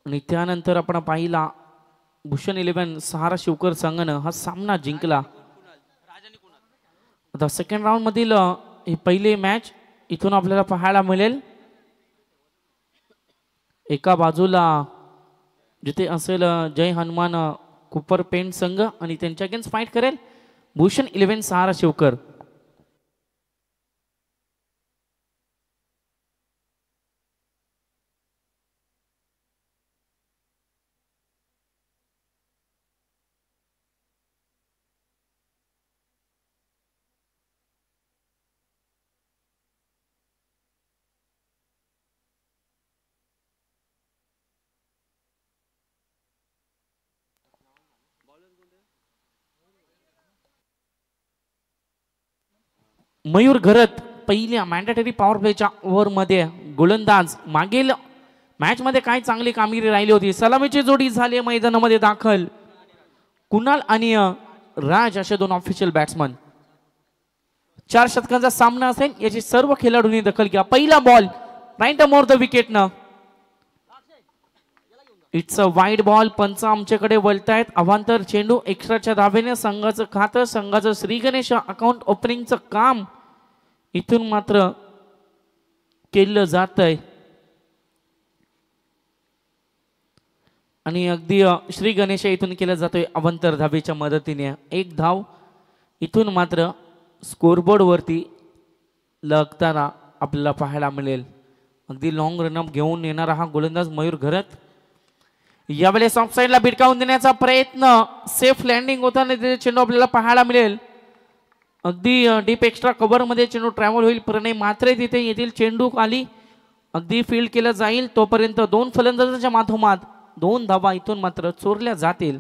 आणि त्यानंतर आपण पाहिला भूषण 11 सहारा शिवकर संघानं हा सामना जिंकला। आता सेकंड राऊंड मधील ही पहिली मॅच इथून आपल्याला पाहायला मिळेल। एका बाजूला जिथे असेल जय हनुमान कुपर पेंट संघ आणि त्यांच्या अगेन्स्ट फाईट करेल भूषण 11 सहारा शिवकर। मयूर घरत पहिल्या मॅन्डेटरी पॉवर प्लेच्या ओव्हर मध्ये गोलंदाज मागील मॅच मध्ये काय चांगली कामगिरी राहिली होती। सलामीची जोडी झाली मैदानामध्ये दाखल। कुणाल आणि राज असे दोन ऑफिशियल बॅट्समन। 4 षटकांचा सामना असेल याची सर्व खेळाडूंनी दखल घ्या। पहिला ball right more the wicket न इट्स अ वाईड बॉल। पंच आमच्याकडे वळतायत। अवांतर चेंडू एक्स्ट्राच्या धावेने संघाचं खातं संघाचं श्री गणेश अकाउंट ओपनिंगचं काम इथून मात्र केलं जातंय आणि अगदी श्री गणेश इथून केलं जातोय अवांतर धावेच्या मदतीने। एक धाव इथून मात्र स्कोरबोर्ड वरती लगताना आपल्याला पाहायला मिळेल। अगदी लॉंग रनअप घेऊन येणारा हा गोलंदाज मयूर घरत यावेळेस ऑफ साइडला भिडकावून देण्याचा प्रयत्न सेफ लँडिंग होताना चेंडू आपल्याला पाहायला मिळेल। अगदी डीप एक्स्ट्रा कव्हर मध्ये चेंडू ट्रॅव्हल होईल। प्रणय मात्रे तिथे येतील। चेंडू खाली अगदी फील्ड केला जाईल तोपर्यंत दोन फलंदाजांच्या माधोमात 2 धावा इथून मात्र चोरल्या जातील।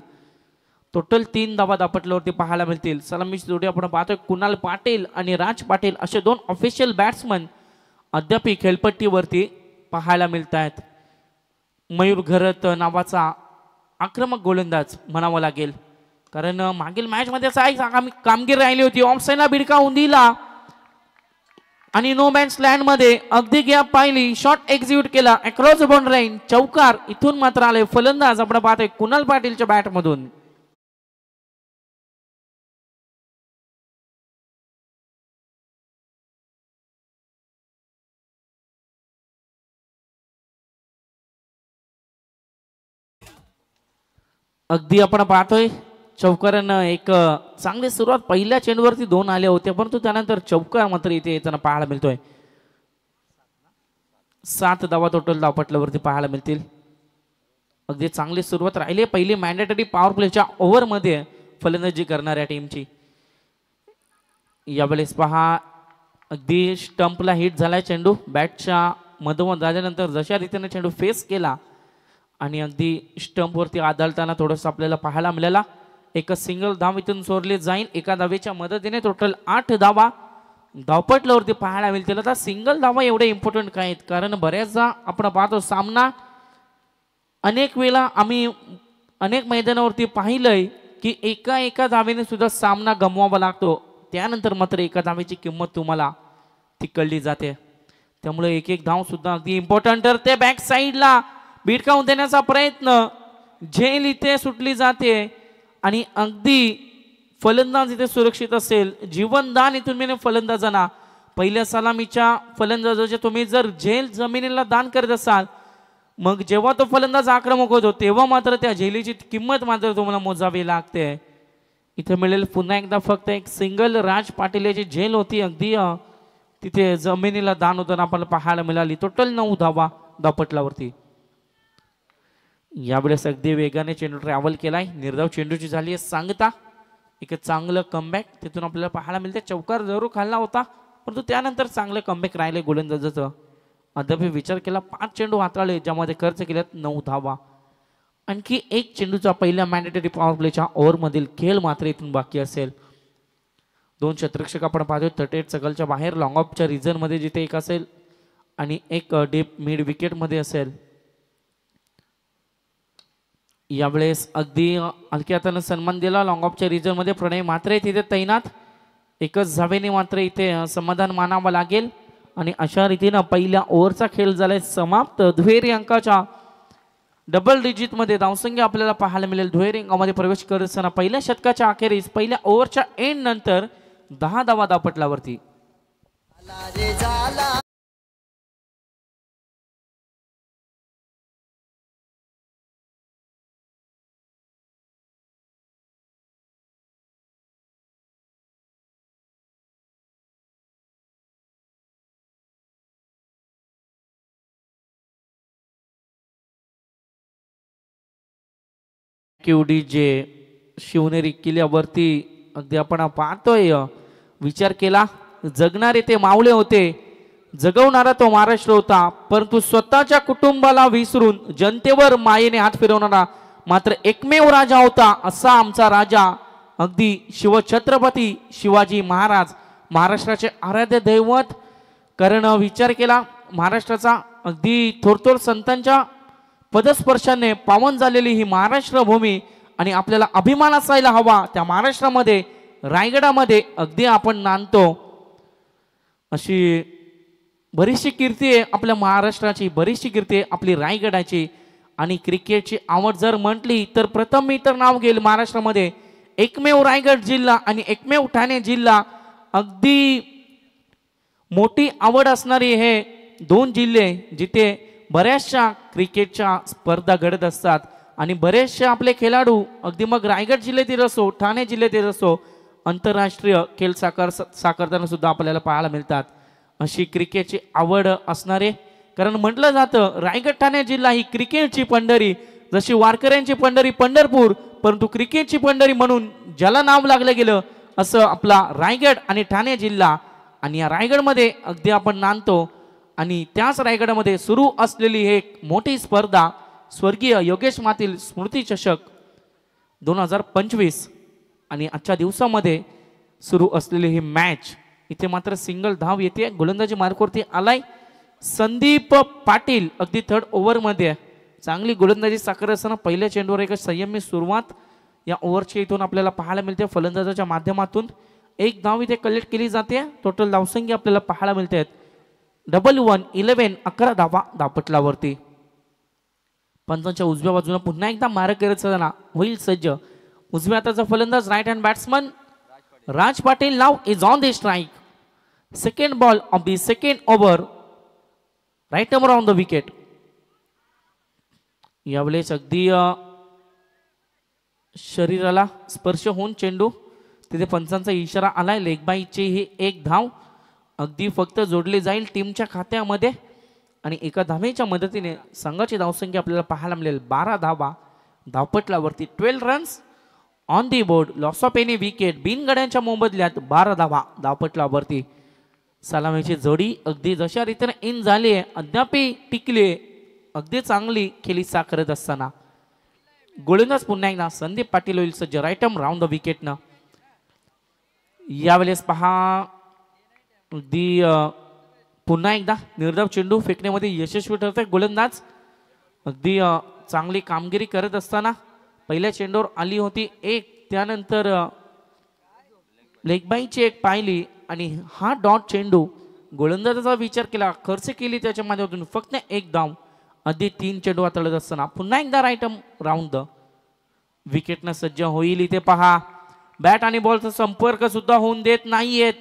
टोटल 3 धावा दापटल्यावरती पाहायला मिळतील। सलामीची जोडी आपण पाहतोय कुणाल पाटील आणि राज पाटील असे 2 ऑफिशियल बॅट्समन अद्याप खेळपट्टीवरती पाहायला मिळत आहेत। मयूर घरत नावाचा आक्रमक गोलंदाज म्हणावा लागेल कारण मागील मॅच मध्ये कामगिरी राहिली होती। ऑफ साइडला भिडकावून दिला आणि नो मॅन्स लँड मध्ये अगदी गॅप पाहिली शॉट एक्झिक्यूट केला अक्रॉस द बाउंड्री लाईन चौकार इथून मात्र आले फलंदाज आपण पाहतोय कुणाल पाटीलच्या बॅट मधून। अगदी आपण पाहतोय चौकारानं एक चांगली सुरुवात पहिल्या चेंडूवरती 2 आले होते परंतु त्यानंतर चौकार मात्र इथे येताना पाहायला मिळतोय। 7 धावा टोटल धावपटल्यावरती पाहायला मिळतील। अगदी चांगली सुरुवात राहिली पहिली मॅन्डेटरी पॉवर प्लेच्या ओव्हर मध्ये फलंदाजी करणाऱ्या टीमची। यावेळेस पहा अगदी स्टंपला हिट झालाय चेंडू बॅटच्या मधोमध झाल्यानंतर जशा रीतीने चेंडू फेस केला आणि अगदी स्टंप वरती आदळताना थोडस आपल्याला पाहायला मिळाला। एक सिंगल धाव इथून सोडली जाईल। एका धावेच्या मदतीने टोटल 8 धावा धावपटल्यावरती पाहायला मिळतील। आता सिंगल धावा एवढे इम्पॉर्टंट काय आहेत कारण बऱ्याचदा आपण पाहतो सामना अनेक वेळा आम्ही अनेक मैदानावरती पाहिलंय की एका धावेने सुद्धा सामना गमवावा लागतो त्यानंतर मात्र एका धावेची किंमत तुम्हाला ती कळली जाते। त्यामुळे एक धाव सुद्धा अगदी इम्पॉर्टंट ठरते। बॅक साईडला भिडकावून देण्याचा प्रयत्न झेल इथे सुटली जाते आणि अगदी फलंदाज इथे सुरक्षित असेल। जीवनदान इथून मिळेल फलंदाजांना। पहिल्या सलामीच्या फलंदाजाचे तुम्ही जर झेल जमिनीला दान करत असाल मग जेव्हा तो फलंदाज आक्रमक होतो तेव्हा मात्र त्या झेलीची किंमत मात्र तुम्हाला मोजावी लागते। इथे मिळेल पुन्हा एकदा फक्त एक सिंगल राज पाटील याची झेल होती अगदी तिथे जमिनीला दान होताना आपल्याला पाहायला मिळाली। टोटल 9 धावा धावपटल्यावरती। यावेळेस अगदी वेगाने चेंडू ट्रॅव्हल केलाय। निर्धाव चेंडूची झाली आहे सांगता एक चांगलं कमबॅक तिथून आपल्याला पाहायला मिळते। चौकार जरूर खाल्ला होता परंतु त्यानंतर चांगलं कमबॅक राहिले गोलंदाजाचं। अद्याप विचार केला 5 चेंडू हाताळले ज्यामध्ये खर्च केल्यात 9 धावा। आणखी एक चेंडूचा पहिल्या मॅन्डेटरी पॉवर प्लेच्या ओव्हर मधील खेळ मात्र इथून बाकी असेल। 2 क्षेत्ररक्षक आपण पाहतोय 38 सर्कलच्या बाहेर लॉंग ऑफच्या रिजन मध्ये जिथे एक असेल आणि एक डीप मिड विकेट मध्ये असेल। यावेळेस अगदी हलक्या हाताने सन्मान दिला लॉंग ऑफच्या रिजन मध्ये प्रणय मात्रे तिथे तैनात। एकच धावेने मात्र इथे समाधान मानावं लागेल आणि अशा रीतीने पहिल्या ओव्हरचा खेळ झालाय समाप्त। दुहेरी अंकाच्या डबल डिजिट मध्ये धावसंख्या आपल्याला पाहायला मिळेल. दुहेरी प्रवेश करत असताना पहिल्या षटकाच्या अखेरीस पहिल्या ओव्हरच्या एंड नंतर 10 धावा धावपटलावरती. जे शिवनेरी किल्ल्यावरती अगदी आपण पाहतोय. विचार केला जगणारे ते मावळे होते, जगवणारा तो महाराष्ट्र होता, परंतु स्वतःच्या कुटुंबाला विसरून जनतेवर मायेने हात फिरवणारा मात्र एकमेव राजा होता असा आमचा राजा अगदी शिवछत्रपती शिवाजी महाराज, महाराष्ट्राचे आराध्य दैवत. कारण विचार केला महाराष्ट्राचा अगदी थोरथोर संतांच्या पदस्पर्शाने पावन झालेली ही महाराष्ट्र भूमी आणि आपल्याला अभिमान असायला हवा त्या महाराष्ट्रामध्ये रायगडामध्ये अगदी आपण नांदतो. अशी बरीचशी कीर्ती आहे आपल्या महाराष्ट्राची, बरीचशी कीर्ती आहे आपली रायगडाची. आणि क्रिकेटची आवड जर म्हटली तर प्रथम मी तर नाव घेईल महाराष्ट्रामध्ये एकमेव रायगड जिल्हा आणि एकमेव ठाणे जिल्हा. अगदी मोठी आवड असणारी हे दोन जिल्हे जिथे बऱ्याचशा क्रिकेटच्या स्पर्धा घडत असतात आणि बरेचसे आपले खेळाडू अगदी मग रायगड जिल्ह्यातील असो ठाणे जिल्ह्यातील असो आंतरराष्ट्रीय खेळ साकारताना सुद्धा आपल्याला पाहायला मिळतात. अशी क्रिकेटची आवड असणारे, कारण म्हटलं जातं रायगड ठाणे जिल्हा ही क्रिकेटची पंढरी, जशी वारकऱ्यांची पंढरी पंढरपूर, परंतु क्रिकेटची पंढरी म्हणून ज्याला नाव लागलं गेलं असं आपला रायगड आणि ठाणे जिल्हा. आणि या रायगडमध्ये अगदी आपण नांदतो आणि त्याच रायगडामध्ये सुरू असलेली एक मोठी स्पर्धा स्वर्गीय योगेश मातील स्मृती चषक 2025 आणि आजच्या दिवसामध्ये सुरू असलेली ही मॅच. इथे मात्र सिंगल धाव येते, गोलंदाजी मार्कवरती आलाय संदीप पाटील. अगदी थर्ड ओव्हरमध्ये चांगली गोलंदाजी साकारत असताना पहिल्या चेंडूवर एक संयमी सुरुवात या ओव्हरची इथून आपल्याला पाहायला मिळते. फलंदाजाच्या माध्यमातून एक धाव इथे कलेक्ट केली जाते. टोटल धावसंख्या आपल्याला पाहायला मिळते 11 11 धावा धावपटलावरती. पंचांच्या उजव्या बाजूने पुन्हा एकदा मार्क करत असताना होईल सज्ज उजव्या हाताचा फलंदाज right hand batsman Raj Patil नाव is on the strike. Second ball of the second over, right number on the wicket. यावेळेस अगदी शरीराला स्पर्श होऊन चेंडू तिथे पंचांचा इशारा आलाय. लेग बायची ही एक धाव अगदी फक्त जोडली जाईल टीमच्या खात्यामध्ये आणि एका धावेच्या मदतीने संघाची धावसंख्या आपल्याला पाहायला मिळेल 12 धावा धावपटलावरती. 12 runs on the board, loss of any wicket, बिनगड्यांच्या मोबदल्यात 12 धावा धावपटलावरती. सलामीची जोडी अगदी जशा रीतीने इन झाली आहे अद्यापही टिकली, अगदी चांगली खेळी साकारत असताना गोलंदाज पुन्हा एकदा संदीप पाटील होईल सज्ज राईट आर्म राऊंड द विकेटनं. यावेळेस पहा अगदी पुन्हा एकदा निर्धाव चेंडू फेकण्यामध्ये यशस्वी ठरतोय गोलंदाज. अगदी चांगली कामगिरी करत असताना पहिल्या चेंडूवर आली होती एक, त्यानंतर लेगबाईची एक पाहिली आणि हा डॉट चेंडू गोलंदाजाचा विचार केला, खर्च केली त्याच्या माध्यमातून फक्त एक धाव. अगदी 3 चेंडू हाताळत असताना पुन्हा एकदा राईट राऊंड द विकेटनं सज्ज होईल. इथे पहा बॅट आणि बॉलचा संपर्क सुद्धा होऊन देत नाहीयेत.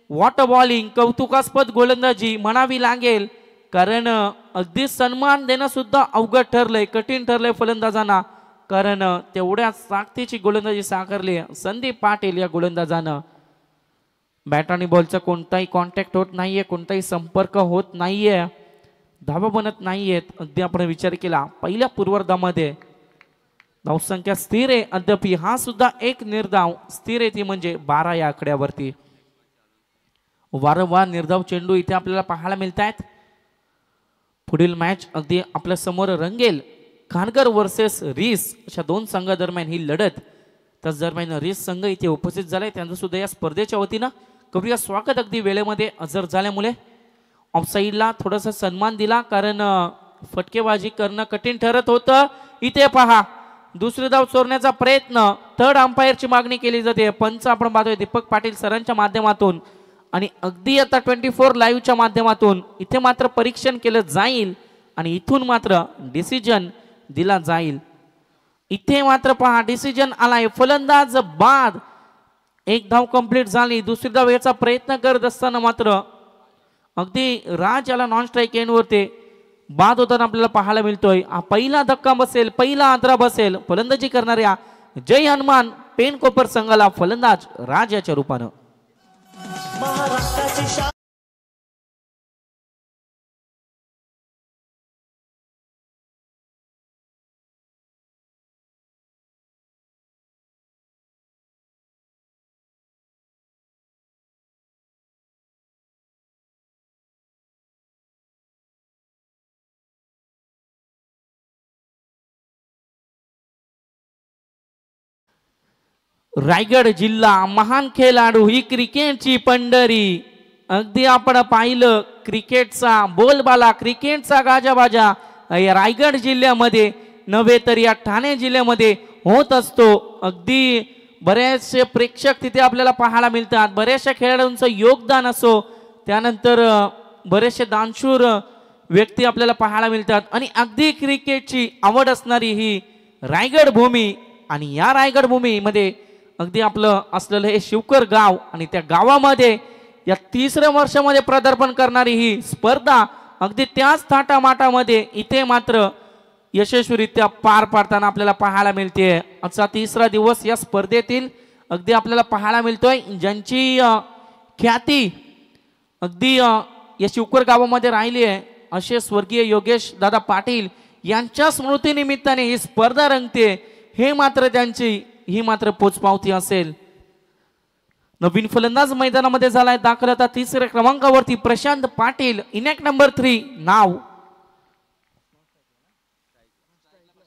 वॉट बॉलिंग, कौतुकास्पद गोलंदाजी म्हणावी लागेल, कारण अगदी सन्मान देणं सुद्धा अवघड ठरलंय, कठीण ठरलंय फलंदाजांना, कारण तेवढ्या ताकदीची गोलंदाजी साकारली संदीप पाटील या गोलंदाजानं. बॅट आणि बॉलचा कोणताही कॉन्टॅक्ट होत नाहीये, कोणताही संपर्क होत नाहीये, धावा बनत नाहीयेत. अगदी आपण विचार केला पहिल्या पूर्वार्धामध्ये धावसंख्या स्थिर आहे अद्याप, हा सुद्धा एक निर्धाव स्थिर आहे ती म्हणजे 12 या आकड्यावरती. वारंवार निर्धाव चेंडू इथे आपल्याला पाहायला मिळत आहेत. पुढील मॅच अगदी आपल्या समोर रंगेल. खानगर वर्सेस रिस अशा दोन संघादरम्यान ही लढत. त्याच दरम्यान रिस संघ इथे उपस्थित झालाय, त्यांचं सुद्धा या स्पर्धेच्या वतीनं करूया स्वागत. अगदी वेळेमध्ये हजर झाल्यामुळे ऑफसाईडला थोडासा सन्मान दिला, कारण फटकेबाजी करणं कठीण ठरत होतं. इथे पहा दुसरी धाव चोरण्याचा प्रयत्न, थर्ड अंपायरची मागणी केली जाते. पंच आपण पाहतोय दीपक पाटील सरांच्या माध्यमातून आणि अगदी आता 24 लाईव्हच्या माध्यमातून इथे मात्र परीक्षण केलं जाईल आणि इथून मात्र डिसिजन दिला जाईल. इथे मात्र पहा डिसिजन आलाय, फलंदाज बाद. एक धाव कंप्लीट झाली. दुसरी धाव याचा प्रयत्न करत असताना मात्र अगदी राज याला नॉन स्ट्राईक एंडवरती बाद होताना आपल्याला पाहायला मिळतोय. पहिला धक्का बसेल, पहिला आद्रा बसेल फलंदाजी करणाऱ्या जय हनुमान पेनकोपर संघाला फलंदाज राज याच्या रूपानं. रायगड जिल्हा महान खेळाडू ही क्रिकेटची पंढरी. अगदी आपण पाहिलं क्रिकेटचा बोलबाला, क्रिकेटचा गाजाबाजा रायगड जिल्ह्यामध्ये नव्हे तर या ठाणे जिल्ह्यामध्ये होत असतो. अगदी बरेचसे प्रेक्षक तिथे आपल्याला पाहायला मिळतात. बऱ्याचशा खेळाडूंचं योगदान असो, त्यानंतर बरेचसे दानशूर व्यक्ती आपल्याला पाहायला मिळतात. आणि अगदी क्रिकेटची आवड असणारी ही रायगड भूमी, आणि या रायगड भूमीमध्ये अगदी आपलं असलेलं हे शिवकर गाव, आणि त्या गावामध्ये या 3ऱ्या वर्षामध्ये पदार्पण करणारी ही स्पर्धा अगदी त्याच थाटामाटामध्ये इथे मात्र यशस्वीरित्या पार पाडताना आपल्याला पाहायला मिळते. आजचा 3रा दिवस या स्पर्धेतील अगदी आपल्याला पाहायला मिळतोय. ज्यांची ख्याती अगदी या शिवकर गावामध्ये राहिली आहे असे स्वर्गीय योगेश दादा पाटील यांच्या स्मृतीनिमित्ताने ही स्पर्धा रंगते. हे मात्र त्यांची ही मात्र पोचपावती असेल. नवीन फलंदाज मैदानामध्ये झालाय दाखल. आता 3ऱ्या क्रमांकावरती Prashant Patil, in at number 3 now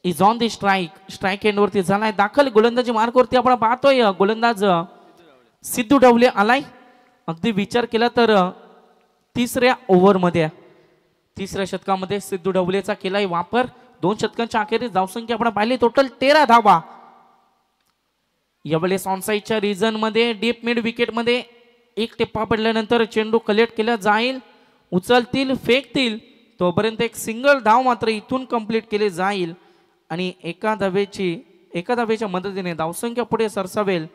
is on the strike एंडवरती झालाय दाखल. गोलंदाजी मार्कवरती आपण पाहतोय गोलंदाज सिद्धू ढवले आलाय. अगदी विचार केला तर 3ऱ्या ओव्हरमध्ये 3ऱ्या षटकामध्ये सिद्धू ढवलेचा केलाय वापर. 2 षटकांच्या अखेरीस धावसंख्या आपण पाहिली टोटल 13 धावा. यावेळेस ऑनसाईडच्या रिजन मध्ये डीप मिड विकेट मध्ये एक टिप्पा पडल्यानंतर चेंडू कलेक्ट केला जाईल. उचलतील, फेकतील तोपर्यंत एक सिंगल धाव मात्र इथून कंप्लीट केले जाईल आणि एका धावेच्या मदतीने धावसंख्या पुढे सरसावेल.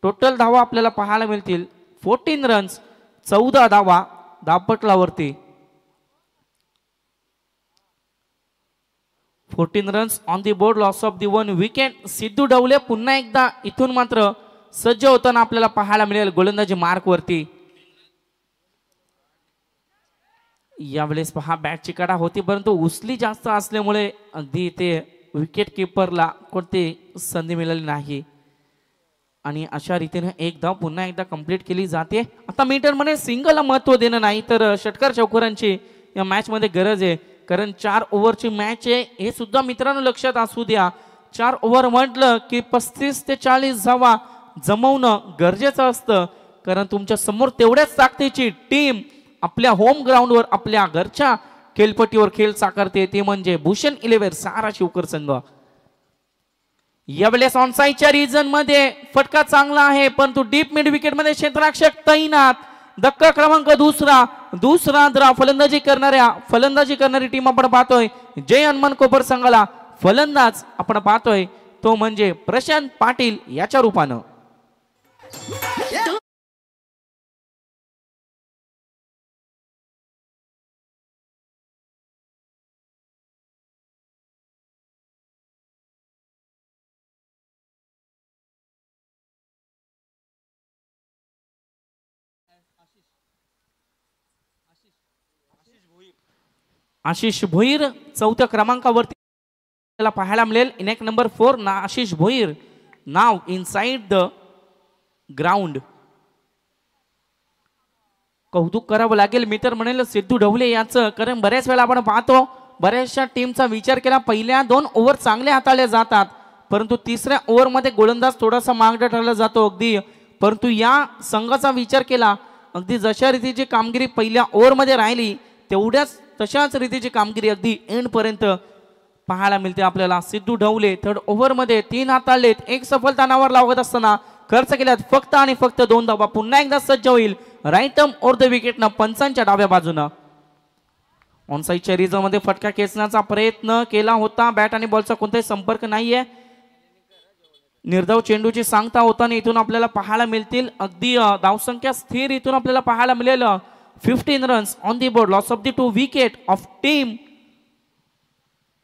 टोटल धावा आपल्याला पाहायला मिळतील 14 रन्स, 14 धावा धावपटलावरती. 14 runs on the board, loss of the 1 wicket. Sidhu ढवले पुन्हा एकदा इथून मात्र सज्ज होताना आपल्याला पाहायला मिळेल गोलंदाजी मार्क वरती. यावेळेस पहा बॅटची कडा होती परंतु उचली जास्त असल्यामुळे अगदी ते विकेट किपरला कोणती संधी मिळाली नाही आणि अशा रीतीने एक धाव पुन्हा एकदा कंप्लीट केली जाते. आता मीटर मध्ये सिंगलला महत्व देणं नाही तर षटकार चौकारांची या मॅच मध्ये गरज आहे कारण 4 ओव्हरची मॅच आहे हे सुद्धा मित्रांनो लक्षात असू द्या. 4 ओव्हर म्हटलं की 35 ते 40 धावा जमवणं गरजेचं असतं कारण तुमच्या समोर तेवढ्याच ताकदीची टीम आपल्या होम ग्राउंडवर आपल्या घरच्या खेळपट्टीवर खेळ साकारते ते म्हणजे भूषण 11 सारा शिवकर संघ. यावेळेस ऑनसाईडच्या रिजन मध्ये फटका चांगला आहे परंतु डीप मिड विकेट मध्ये क्षेत्ररक्षक तैनात. धक्का क्रमांक दुसरा द्रा फलंदाजी करणारी टीम आपण पाहतोय जय हनुमान कोपर संघाला फलंदाज आपण पाहतोय तो म्हणजे प्रशांत पाटील याच्या रूपानं. आशिष भोईर 4थ्या क्रमांकावरती त्याला पाहायला मिळेल. इनेक नंबर 4 ना आशिष भोईर नाव इनसाइड द ग्राउंड. कौतुक करावं लागेल मीटर म्हणेल सिद्धू ढवले याचं कारण बऱ्याच वेळा आपण पाहतो बऱ्याचशा टीमचा विचार केला पहिल्या 2 ओव्हर चांगले हाताळले जातात परंतु 3ऱ्या ओव्हर मध्ये गोलंदाज थोडासा मागं ठरला जातो अगदी. परंतु या संघाचा विचार केला अगदी जशा रीतीची कामगिरी पहिल्या ओव्हर मध्ये राहिली तेवढ्याच तशाच रीतीची कामगिरी अगदी एंड पर्यंत पाहायला मिळते आपल्याला. सिद्धू ढवले 3rd ओव्हर मध्ये 3 हाताळलेत, 1 सफलता नावावर लावत असताना खर्च केल्यात फक्त आणि फक्त 2 धावा. पुन्हा एकदा सज्ज होईल right arm over the wicket न पंचांच्या डाव्या बाजूनं. ऑनसाईडच्या रिझन मध्ये फटका खेचण्याचा प्रयत्न केला होता, बॅट आणि बॉलचा कोणताही संपर्क नाहीये. निर्धाव चेंडूची सांगता होताना इथून आपल्याला पाहायला मिळतील अगदी धावसंख्या स्थिर इथून आपल्याला पाहायला मिळेल. 15 runs on the board, loss of the 2 wicket of team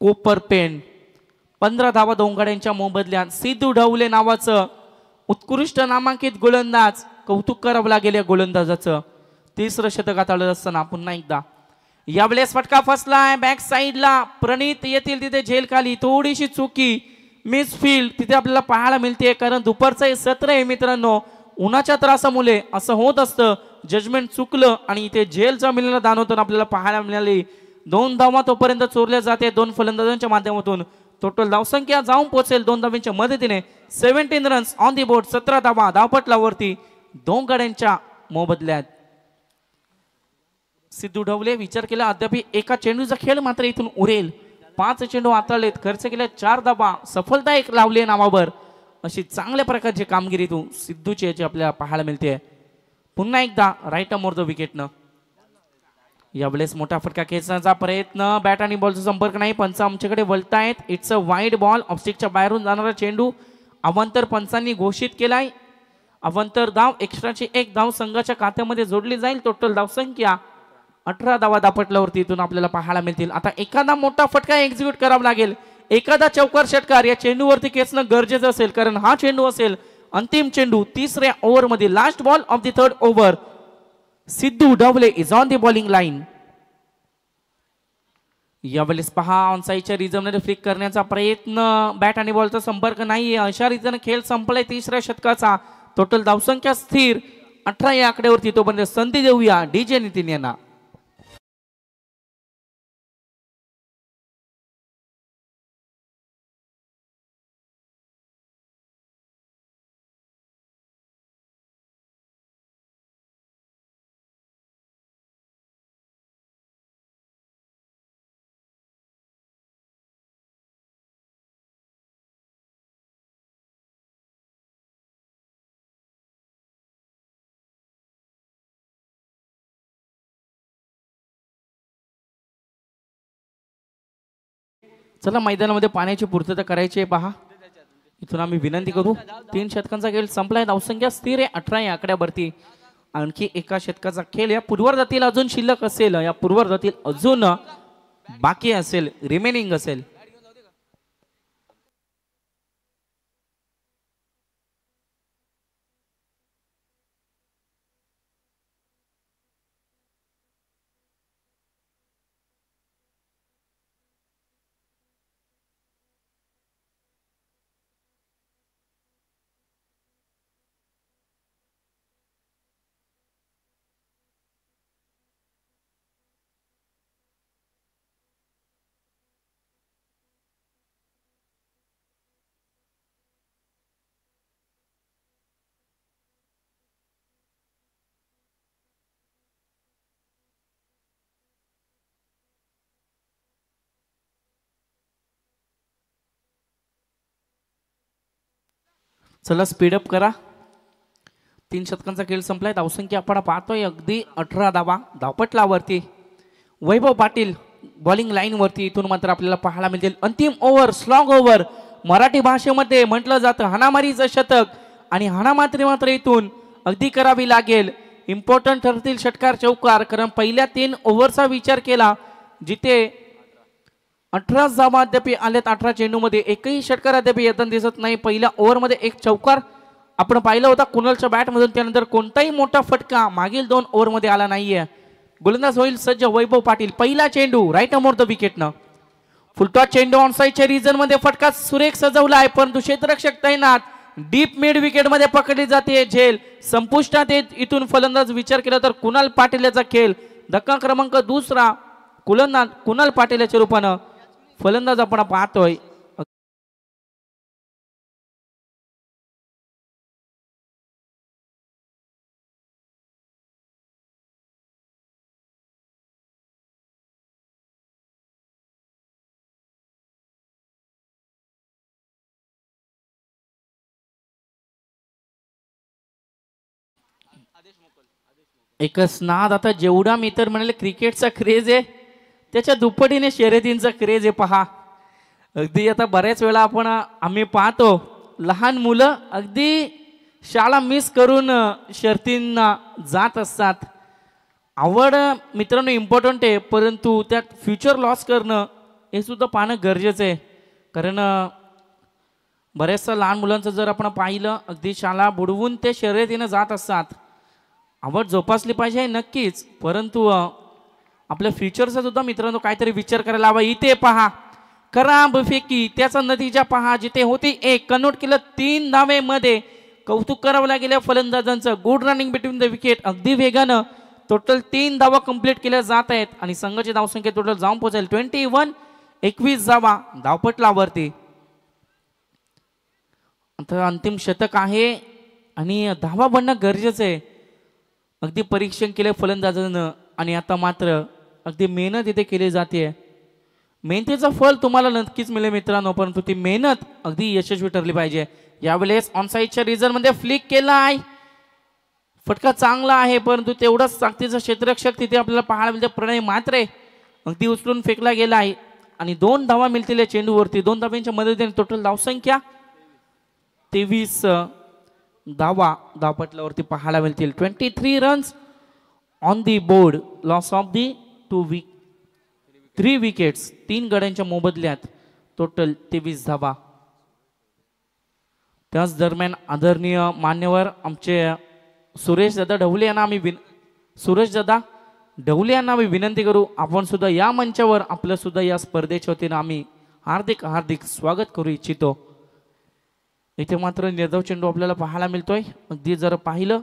कोपरपेन. 15 धावा दोन गाड्यांच्या मोबदल्यात. सिद्धू ढवले नावाचं उत्कृष्ट नामांकित गोलंदाज, कौतुक करावं लागेल या गोलंदाजाचं. तिसरं शतकात आलं असताना पुन्हा एकदा यावेळेस फटका फसलाय बॅक साईडला. प्रणित येतील तिथे झेल खाली, थोडीशी चुकी मिसफील्ड तिथे आपल्याला पाहायला मिळते, कारण दुपारचं हे सत्र आहे मित्रांनो. उन्हाच्या त्रासामुळे असं होत असतं, जजमेंट चुकलं आणि इथे झेलचा मिळालेला दान होतं आपल्याला पाहायला मिळाली. 2 धावा तोपर्यंत चोरल्या जाते 2 फलंदाजांच्या माध्यमातून. टोटल धावसंख्या जाऊन पोहोचेल 2 धावांच्या मदतीने. 17 रन्स ऑन दी बोर्ड, 17 धावा धावपटलावरती 2 गाड्यांच्या मोबदल्यात. सिद्धू ढवले विचार केला अद्याप एका चेंडूचा खेळ मात्र इथून उरेल. 5 चेंडू हाताळलेत, खर्च केले 4 धावा, सफलता एक लावली नावावर. अशी चांगल्या प्रकारची कामगिरी तू सिद्धूची याची आपल्याला पाहायला मिळते. पुन्हा एकदा राईट मोर द विकेटनं यावेळेस मोठा फटका खेचण्याचा प्रयत्न, बॅट आणि बॉलचा संपर्क नाही. पंच आमच्याकडे वळतायत. इट्स अ वाईड बॉल, ऑफस्टिकच्या बाहेरून जाणारा चेंडू अवांतर पंचांनी घोषित केलाय. अवांतर धाव, एक्स्ट्राची 1 धाव संघाच्या खात्यामध्ये जोडली जाईल. टोटल धावसंख्या 18 धावा दापटल्यावरती इथून आपल्याला पाहायला मिळतील. आता एखादा मोठा फटका एक्झिक्यूट करावा लागेल, एखादा चौकार षटकार या चेंडूवरती खेचणं गरजेचं असेल, कारण हा चेंडू असेल अंतिम चेंडू 3ऱ्या ओव्हरमध्ये. Last ball of the 3rd over. Siddhu Dhawale is on the bowling line. यावेळेस पहा ऑनसाईडच्या रिझनमध्ये फ्लिक करण्याचा प्रयत्न, बॅट आणि बॉलचा संपर्क नाहीये. अशा रीतीने खेळ संपलाय 3ऱ्या षटकाचा. टोटल धावसंख्या स्थिर 18 या आकड्यावरती. तोपर्यंत संधी देऊया डीजे नितीन यांना. चला मैदानामध्ये पाण्याची पूर्तता करायची आहे पहा. इथून आम्ही विनंती करू. 3 षटकांचा खेळ संपलाय, धावसंख्या स्थिर आहे 18 या आकड्यावरती. आणखी एका षटकाचा खेळ या पूर्वार्धातील अजून शिल्लक असेल, या पूर्वार्धातील अजून बाकी असेल, रिमेनिंग असेल. चला स्पीडअप करा. 3 षटकांचा खेळ संपलाय, धावसंख्या आपण पाहतोय अगदी 18 धावा धावपटलावरती. वैभव पाटील बॉलिंग लाईन वरती. इथून मात्र आपल्याला पाहायला मिळतील अंतिम ओव्हर, स्लॉग ओव्हर. मराठी भाषेमध्ये म्हटलं जातं हाणामारीचं शतक, आणि हाणामारी मात्र इथून अगदी करावी लागेल. इम्पॉर्टंट ठरतील षटकार चौकार, कारण पहिल्या 3 ओव्हरचा विचार केला जिथे 18 धावा अद्याप आल्यात. 18 चेंडूमध्ये एकही षटकार अद्याप येताना दिसत नाही. पहिल्या ओव्हरमध्ये 1 चौकार आपण पाहिला होता कुणालच्या बॅटमधून, त्यानंतर कोणताही मोठा फटका मागील 2 ओव्हरमध्ये आला नाहीये. गोलंदाज होईल सज्ज वैभव पाटील. पहिला चेंडू राईट मोर द विकेटनं. फुलटॉस चेंडू ऑनसाईडच्या रिजन मध्ये फटका सुरेख सजवलाय, परंतु क्षेत्ररक्षक तैनात. डीप मिड विकेट मध्ये पकडली जाते झेल. संपुष्टात येत इथून फलंदाज विचार केला तर कुणाल पाटील याचा खेळ. धक्का क्रमांक 2 कुणाल पाटील याच्या रूपानं फलंदाज आपण पाहतोय. एकच नाद. आता जेवढा मी तर म्हणाले क्रिकेटचा क्रेज आहे त्याच्या दुप्पटीने शर्यतींचा क्रेज आहे पहा. अगदी आता बऱ्याच वेळा आम्ही पाहतो लहान मुलं अगदी शाळा मिस करून शर्तींना जात असतात. आवड मित्रांनो इम्पॉर्टंट आहे, परंतु त्यात फ्युचर लॉस करणं हे सुद्धा पाहणं गरजेचं आहे. कारण बऱ्याचशा लहान मुलांचं जर आपण पाहिलं अगदी शाळा बुडवून ते शर्यतीनं जात असतात. आवड जोपासली पाहिजे नक्कीच, परंतु आपल्या फ्युचरचा सुद्धा मित्रांनो काहीतरी विचार करायला हवा. इथे पहा खराब फेकी, त्याचा नतीजा पहा. जिथे होती एक कन्वर्ट केलं 3 धावेमध्ये. कौतुक करावं लागेल फलंदाजांचं. Good running between the wicket. अगदी वेगानं टोटल 3 धावा कंप्लीट केल्या जात आहेत आणि संघाची धावसंख्या टोटल जाऊन पोहोचेल 21 धावा धावपटलावरती. आता अंतिम शतक आहे आणि धावा बनणं गरजेचं आहे. अगदी परीक्षण केलं फलंदाजानं आणि आता मात्र अगदी मेहनत इथे केली जाते. मेहनतीचं फळ तुम्हाला नक्कीच मिळेल मित्रांनो, परंतु ती मेहनत अगदी यशस्वी ठरली पाहिजे. यावेळेस ऑनसाईडच्या रिझनमध्ये फ्लिक केला आहे. फटका चांगला आहे, परंतु तेवढंच ताकदीचं क्षेत्ररक्षक तिथे आपल्याला पाहायला मिळते. प्रणय मात्रे अगदी उचलून फेकला गेला आहे आणि 2 धावा मिळतील या चेंडूवरती. 2 धाव्यांच्या मदतीने टोटल धावसंख्या 23 धावा धावपटलावरती पाहायला मिळतील. 23 runs on the board. Loss of the 3 wickets. 3 गड्यांच्या मोबदल्यात टोटल 23 धावा. त्याच दरम्यान आदरणीय मान्यवर आमचे सुरेश दादा ढवले यांना आम्ही विनंती करू, आपण सुद्धा या मंचावर आपलं सुद्धा या स्पर्धेच्या वतीनं आम्ही हार्दिक हार्दिक स्वागत करू इच्छितो. इथे मात्र निर्धाव चेंडू आपल्याला पाहायला मिळतोय. अगदी जर पाहिलं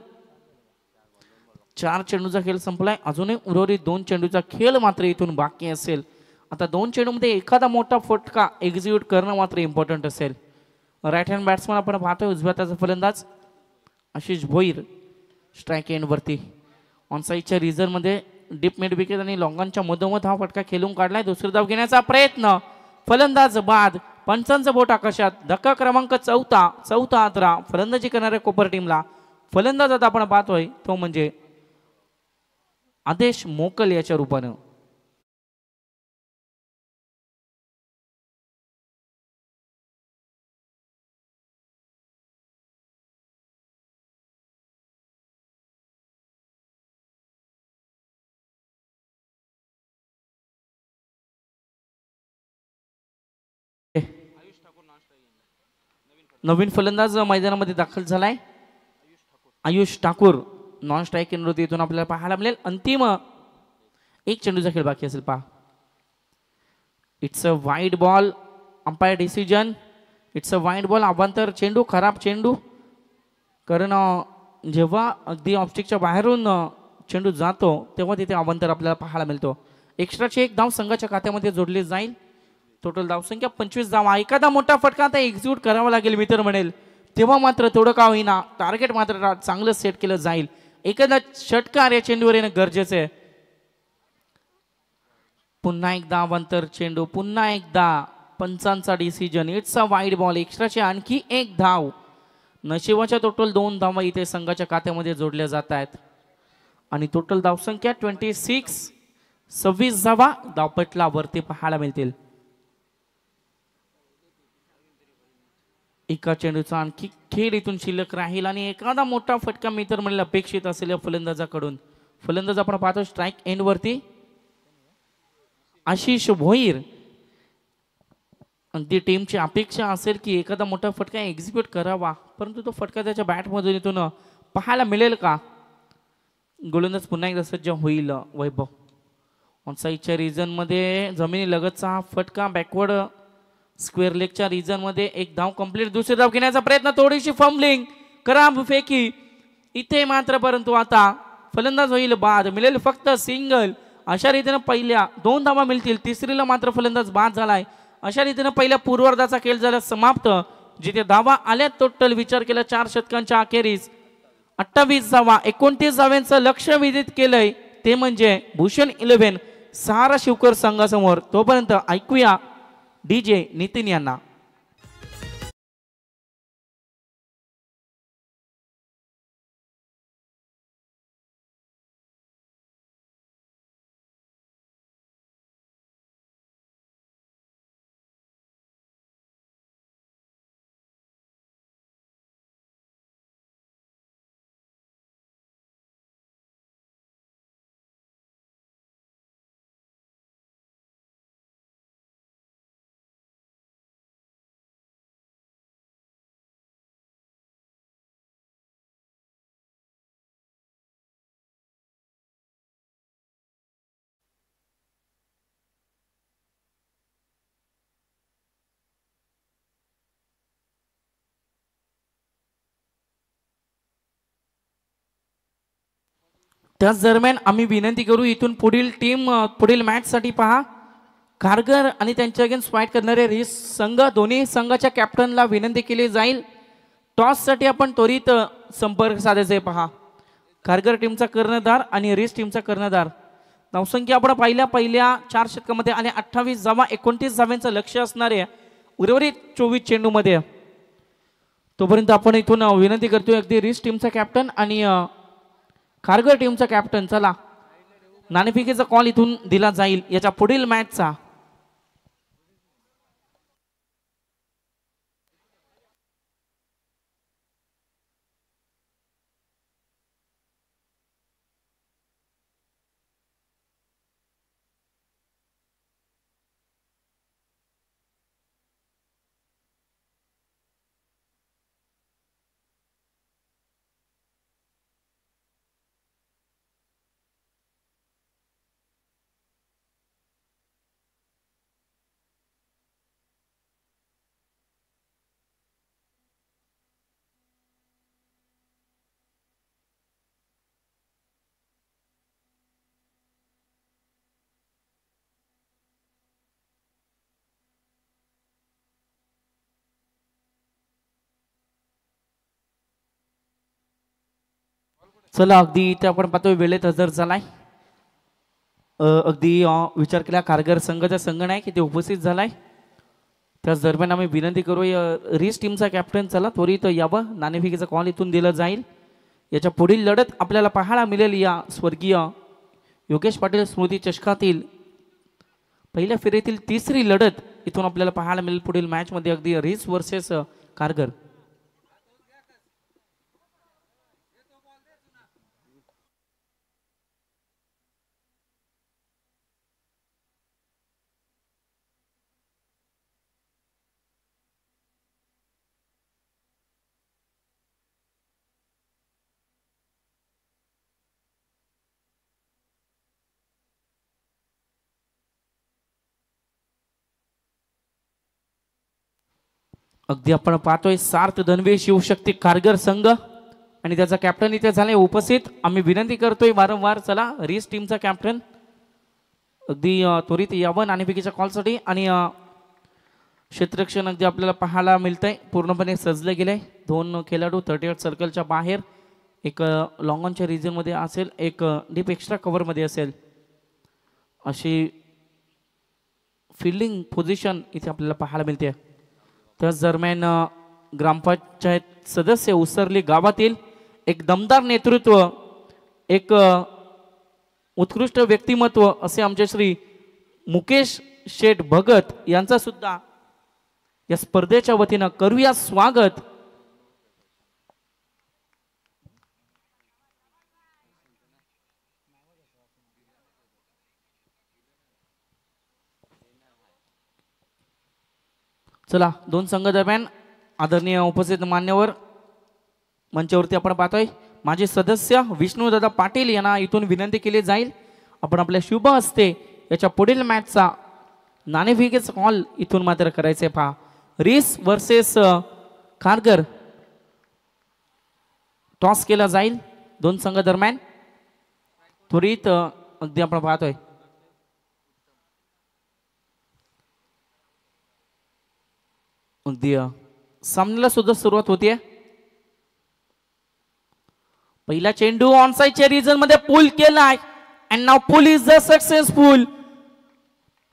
4 चेंडूचा खेळ संपलाय. अजूनही उर्वरित 2 चेंडूचा खेळ मात्र इथून बाकी असेल. आता 2 चेंडूमध्ये एखादा मोठा फटका एक्झिक्यूट करणं मात्र इम्पॉर्टंट असेल. राईट हँड बॅट्समन आपण पाहतोय उजव्या हाताचा फलंदाज आशिष भोईर स्ट्राईक एंडवरती. ऑनसाईडच्या रिझनमध्ये डीप मिड विकेट आणि लॉंगांच्या मधोमध हा फटका खेळून काढलाय. दुसरी धाव घेण्याचा प्रयत्न, फलंदाज बाद, पंचांचं बोट आकाशात. धक्का क्रमांक 14 आदरा फलंदाजी करणाऱ्या कोपर टीमला. फलंदाज आता आपण पाहतोय तो म्हणजे आदेश मोकल याच्या रूपानं. नवीन फलंदाज मैदानामध्ये दाखल झालाय आयुष ठाकूर. नॉन स्ट्राईक केंद्रावरती इथून आपल्याला पाहायला मिळेल. अंतिम 1 चेंडूचा खेळ बाकी असेल पहा. It's a wide ball. Umpire decision. It's a wide ball. अवांतर चेंडू, खराब चेंडू. कारण जेव्हा अगदी ऑब्स्टिकच्या बाहेरून चेंडू जातो तेव्हा तिथे अवांतर आपल्याला पाहायला मिळतो. एक्स्ट्राची 1 धाव संघाच्या खात्यामध्ये जोडली जाईल. टोटल धावसंख्या 25 धावा. एखादा मोठा फटका आता एक्झिक्यूट करावा लागेल मित्र म्हणेल तेव्हा मात्र तेवढं का होईना टार्गेट मात्र चांगलं सेट केलं जाईल. एखादा षटकार या चेंडूवर येणं गरजेचं आहे. पुन्हा एकदा अवांतर चेंडू, पुन्हा एकदा पंचांचा decision. It's a wide ball. एक्स्ट्राची आणखी 1 धाव. नशिबाच्या टोटल 2 धावा इथे संघाच्या खात्यामध्ये जोडल्या जात आहेत आणि टोटल धावसंख्या 26 धावा धावपटलावरती पाहायला मिळतील. एका चेंडूचा आणखी खेळ इथून शिल्लक राहील आणि एखादा मोठा फटका मित्र म्हणेल अपेक्षित असलेल्या फलंदाजाकडून. फलंदाज आपण पाहतो स्ट्राईक एंडवरती आशिष भोईर. अगदी टीमची अपेक्षा असेल की एखादा मोठा फटका एक्झिक्यूट करावा, परंतु तो फटका त्याच्या बॅटमधून इथून पाहायला मिळेल का? गोलंदाज पुन्हा एकदा सज्ज होईल वैभव. ऑनसाईडच्या रिजनमध्ये जमिनी लगतचा हा फटका. बॅकवर्ड स्क्वेअर लेगच्या रिजन मध्ये 1 धाव कंप्लीट. दुसरी धाव घेण्याचा प्रयत्न, थोडीशी फंबलिंग, खराब फेकी इथे मात्र, परंतु आता फलंदाज होईल बाद. मिळेल फक्त सिंगल. अशा रीतीने पहिल्या 2 धावा मिळतील. तिसरीला मात्र फलंदाज बाद झालाय. अशा रीतीने पहिल्या पूर्वार्धाचा खेळ झाला समाप्त, जिथे धावा आल्या टोटल विचार केला 4 षटकांच्या अखेरीस 28 धावा. 29 धाव्यांचं लक्ष विदित केलंय ते म्हणजे भूषण 11 सहारा शिवकर संघासमोर. तोपर्यंत ऐकूया डीजे नितीन यांना. त्याच दरम्यान आम्ही विनंती करू इथून पुढील टीम पुढील मॅचसाठी पहा खारघर आणि त्यांच्या अगेन्स्ट फाईट करणारे रेस संघ दोन्ही संघाच्या कॅप्टनला विनंती केली जाईल टॉससाठी आपण त्वरित संपर्क साधायचे पहा खारघर टीमचा कर्णधार आणि रेस टीमचा कर्णधार धावसंख्या आपण पहिल्या 4 षटकामध्ये आणि 28 धावा 29 धाव्यांचं लक्ष असणारे उर्वरित 24 चेंडूमध्ये तोपर्यंत आपण इथून विनंती करतोय अगदी रेस टीमचा कॅप्टन आणि खारघर टीमचा कॅप्टन चला नाणेफेकीचा कॉल इथून दिला जाईल याच्या पुढील मॅचचा चला अगदी इथे आपण पाहतोय वेळेत हजर झालाय अगदी विचार केला खारघर संघाचा संघ नाही की ते उपस्थित झालाय त्याच दरम्यान आम्ही विनंती करू रेस टीमचा कॅप्टन चला त्वरित यावं नाणेफेकीचा कॉल इथून दिला जाईल याच्या पुढील लढत आपल्याला पाहायला मिळेल या स्वर्गीय योगेश पाटील स्मृती चषकातील पहिल्या फेरीतील तिसरी लढत इथून आपल्याला पाहायला मिळेल पुढील मॅच मध्ये अगदी रेस वर्सेस खारघर अगदी आपण पाहतोय सार्थ धनवे शिवशक्ती खारघर संघ आणि त्याचा कॅप्टन इथे झाले उपस्थित आम्ही विनंती करतोय वारंवार चला रेस टीमचा कॅप्टन अगदी त्वरित यावं नाणेफेकीच्या कॉलसाठी आणि क्षेत्ररक्षण अगदी आपल्याला पाहायला मिळतंय पूर्णपणे सजले गेले 2 खेळाडू 38 सर्कलच्या बाहेर एक लॉंग ऑनच्या रिजन मध्ये असेल एक डीप एक्स्ट्रा कव्हर मध्ये असेल अशी फिल्डिंग पोझिशन इथे आपल्याला पाहायला मिळते त्याच दरम्यान ग्रामपंचायत सदस्य उसरली गावातील एक दमदार नेतृत्व एक उत्कृष्ट व्यक्तिमत्व असे आमचे श्री मुकेश शेठ भगत यांचा सुद्धा या स्पर्धेच्या वतीनं करूया स्वागत चला 2 संघ दरम्यान आदरणीय उपस्थित मान्यवर मंचावरती आपण पाहतोय माझे सदस्य विष्णुदादा पाटील यांना इथून विनंती केली जाईल आपण आपल्या शुभ हस्ते याच्या पुढील मॅचचा नाणेफेकीचा कॉल इथून मात्र करायचे पहा रेस वर्सेस खारघर टॉस केला जाईल 2 संघ दरम्यान त्वरित अगदी आपण पाहतोय अगदी सामन्याला सुद्धा सुरुवात होतीये पहिला चेंडू ऑनसाइडच्या रिजन मध्ये पुल केलाय and now pull is the successful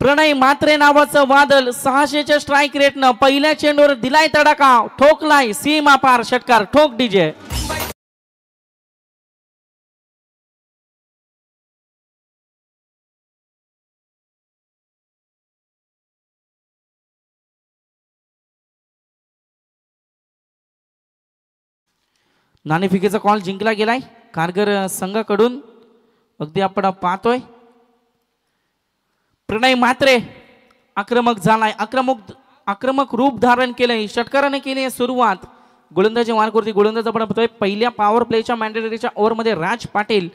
Pranay Mhatre नावाचं वादळ 600च्या स्ट्राईक रेटनं पहिल्या चेंडूवर दिलाय तडाखा ठोकलाय सीमा पार षटकार ठोक डीजे नाणेफेकीचा कॉल जिंकला गेलाय खारघर संघाकडून अगदी आपण पाहतोय प्रणय मात्रे आक्रमक झालाय आक्रमक रूप धारण केलंय षटकाराने केली सुरुवात गोलंदाजी मार्गवरती गोलंदाज आपण पाहतोय पहिल्या पॉवर प्लेच्या मॅन्डेटरीच्या ओव्हरमध्ये राज पाटील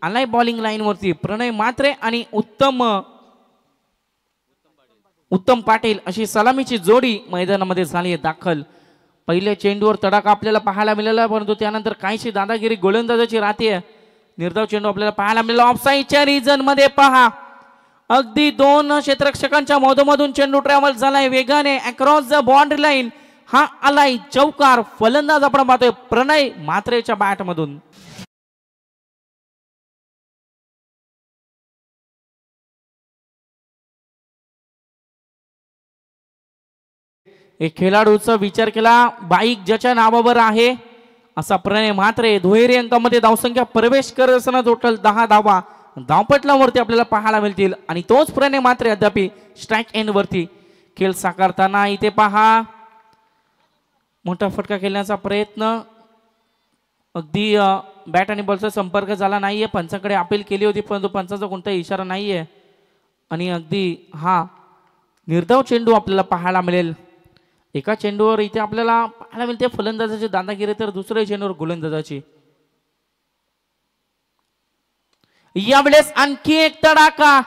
आलाय बॉलिंग लाईन वरती प्रणय मात्रे आणि उत्तम पाटील अशी सलामीची जोडी मैदानामध्ये झाली आहे दाखल पहिल्या चेंडूवर तडाखा आपल्याला पाहायला मिळाला परंतु त्यानंतर काहीशी दादागिरी गोलंदाजाची राहते निर्धाव चेंडू आपल्याला पाहायला मिळाला ऑफसाईडच्या रिजन मध्ये पहा अगदी दोन क्षेत्ररक्षकांच्या मधोमधून चेंडू ट्रॅव्हल झालाय वेगाने अक्रॉस द बाउंड्री लाईन हा आलाय चौकार फलंदाज आपण पाहतोय प्रणय म्हात्रेच्या बॅट मधून एक खेळाडूचा विचार केला बाईक ज्याच्या नावावर आहे असा प्रणय म्हात्रे दुहेरी अंकामध्ये धावसंख्या प्रवेश करत असताना टोटल 10 धावा धावपटलावरती आपल्याला पाहायला मिळतील आणि तोच प्रणय म्हात्रे अद्याप स्ट्राइक एंड वरती खेळ साकारताना इथे पहा मोठा फटका खेळण्याचा प्रयत्न अगदी बॅट आणि बॉलचा संपर्क झाला नाहीये पंचाकडे अपील केली होती परंतु पंचाचा कोणताही इशारा नाहीये आणि अगदी हा निर्धाव चेंडू आपल्याला पाहायला मिळेल एका चेंडूवर इथे आपल्याला पाहायला मिळते फलंदाजाची दादागिरी तर दुसऱ्या चेंडूवर गोलंदाजाची यावेळेस आणखी एक तडाखा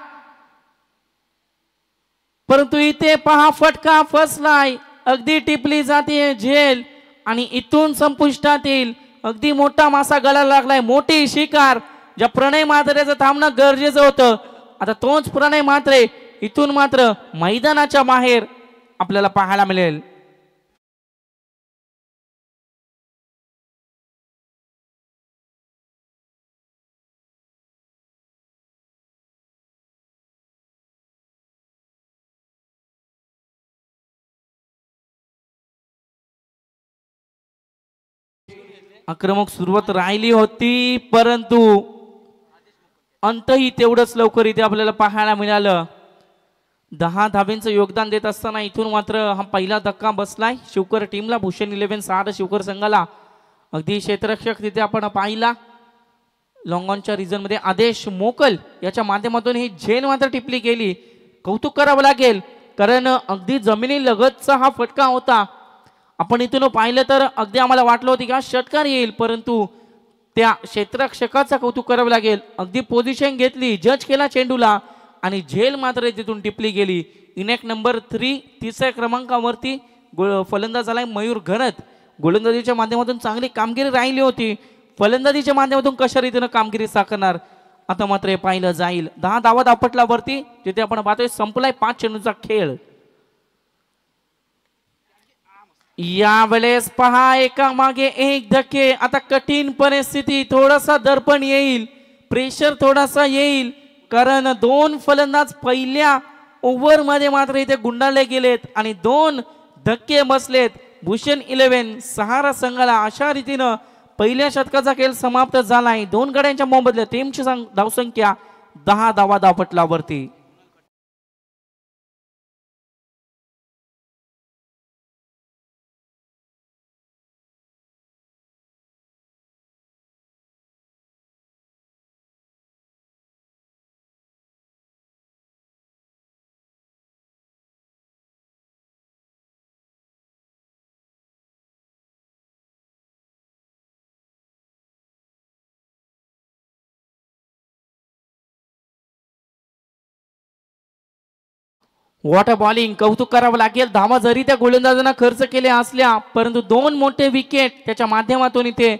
परंतु इथे पहा फटका फसलाय अगदी टिपली जाते झेल आणि इथून संपुष्टात येईल अगदी मोठा मासा गळायला लागलाय मोठी शिकार ज्या प्रणय म्हात्रेचं थांबणं गरजेचं होतं आता तोच प्रणय म्हात्रे इथून मात्र मैदानाच्या बाहेर आपल्याला पाहायला मिळेल आक्रमक सुरुवात राहिली होती परंतु अंतही तेवढंच लवकर इथे आपल्याला पाहायला मिळालं 10 धाब्यांचं योगदान देत असताना इथून मात्र हा पहिला धक्का बसलाय शिवकर टीमला भूषण 11 6 शिवकर संघाला अगदी क्षेत्ररक्षक तिथे आपण पाहिला लॉंग ऑनच्या रिजन मध्ये आदेश मोकल याच्या माध्यमातून ही झेल मात्र टिपली गेली कौतुक करावं लागेल कारण अगदी जमिनी लगतचा हा फटका होता आपण इथून पाहिलं तर अगदी आम्हाला वाटलं होतं की हा षटकार येईल परंतु त्या क्षेत्ररक्षकाचा कौतुक करावं लागेल अगदी पोझिशन घेतली जज केला चेंडूला आणि झेल मात्र तिथून टिपली गेली इनेक नंबर 3 तिसऱ्या क्रमांकावरती फलंदाज झालाय मयूर घनत गोलंदाजीच्या माध्यमातून चांगली कामगिरी राहिली होती फलंदाजीच्या माध्यमातून कशा रीतीने कामगिरी साकारणार आता मात्र हे पाहिलं जाईल 10 धावा धावपटलावरती जिथे आपण पाहतोय संपलाय 5 चेंडूचा खेळ यावेळेस पहा एका मागे एक धक्के आता कठीण परिस्थिती थोडासा दर्पण येईल प्रेशर थोडासा येईल कारण 2 फलंदाज पहिल्या ओव्हर मध्ये मात्र इथे गुंडाळले गेलेत आणि 2 धक्के बसलेत भूषण 11 सहारा संघाला अशा रीतीनं पहिल्या षटकाचा खेळ समाप्त झालाय 2 गड्यांच्या मोबदल्यात टीमची धावसंख्या 10 धावा धावपटलावरती वॉटर बॉलिंग कौतुक करावं लागेल धावा जरी त्या गोलंदाजांना खर्च केले असल्या परंतु 2 मोठे विकेट त्याच्या माध्यमातून इथे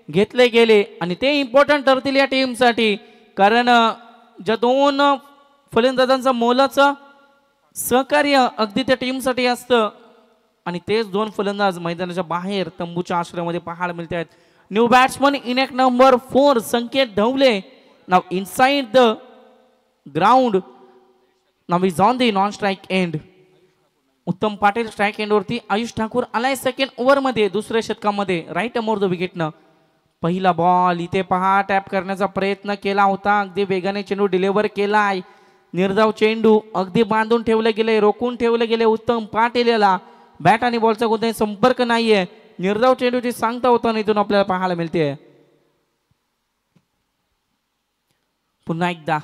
घेतले गेले आणि ते इम्पॉर्टंट ठरतील या टीमसाठी कारण ज्या 2 फलंदाजांचं मोलाचं सहकार्य अगदी त्या टीमसाठी असतं आणि तेच 2 फलंदाज मैदानाच्या बाहेर तंबूच्या आश्रयामध्ये पाहायला मिळत आहेत न्यू बॅट्समन इनेक नंबर 4 संकेत ढवले नाव inside the ground Now is on the non-strike end. उत्तम पाटील स्ट्राइक एंड वरती आयुष ठाकूर आलाय सेकंड ओव्हर मध्ये दुसऱ्या षटकामध्ये राईट अमोर द विकेटनं पहिला बॉल इथे पहा टॅप करण्याचा प्रयत्न केला होता अगदी वेगाने चेंडू डिलिव्हर केलाय निर्धाव चेंडू अगदी बांधून ठेवले गेले रोखून ठेवले गेले उत्तम पाटीलला बॅट आणि बॉलचा कोणताही संपर्क नाहीये निर्धाव चेंडूची सांगता होताना इथून आपल्याला पाहायला मिळते पुन्हा एकदा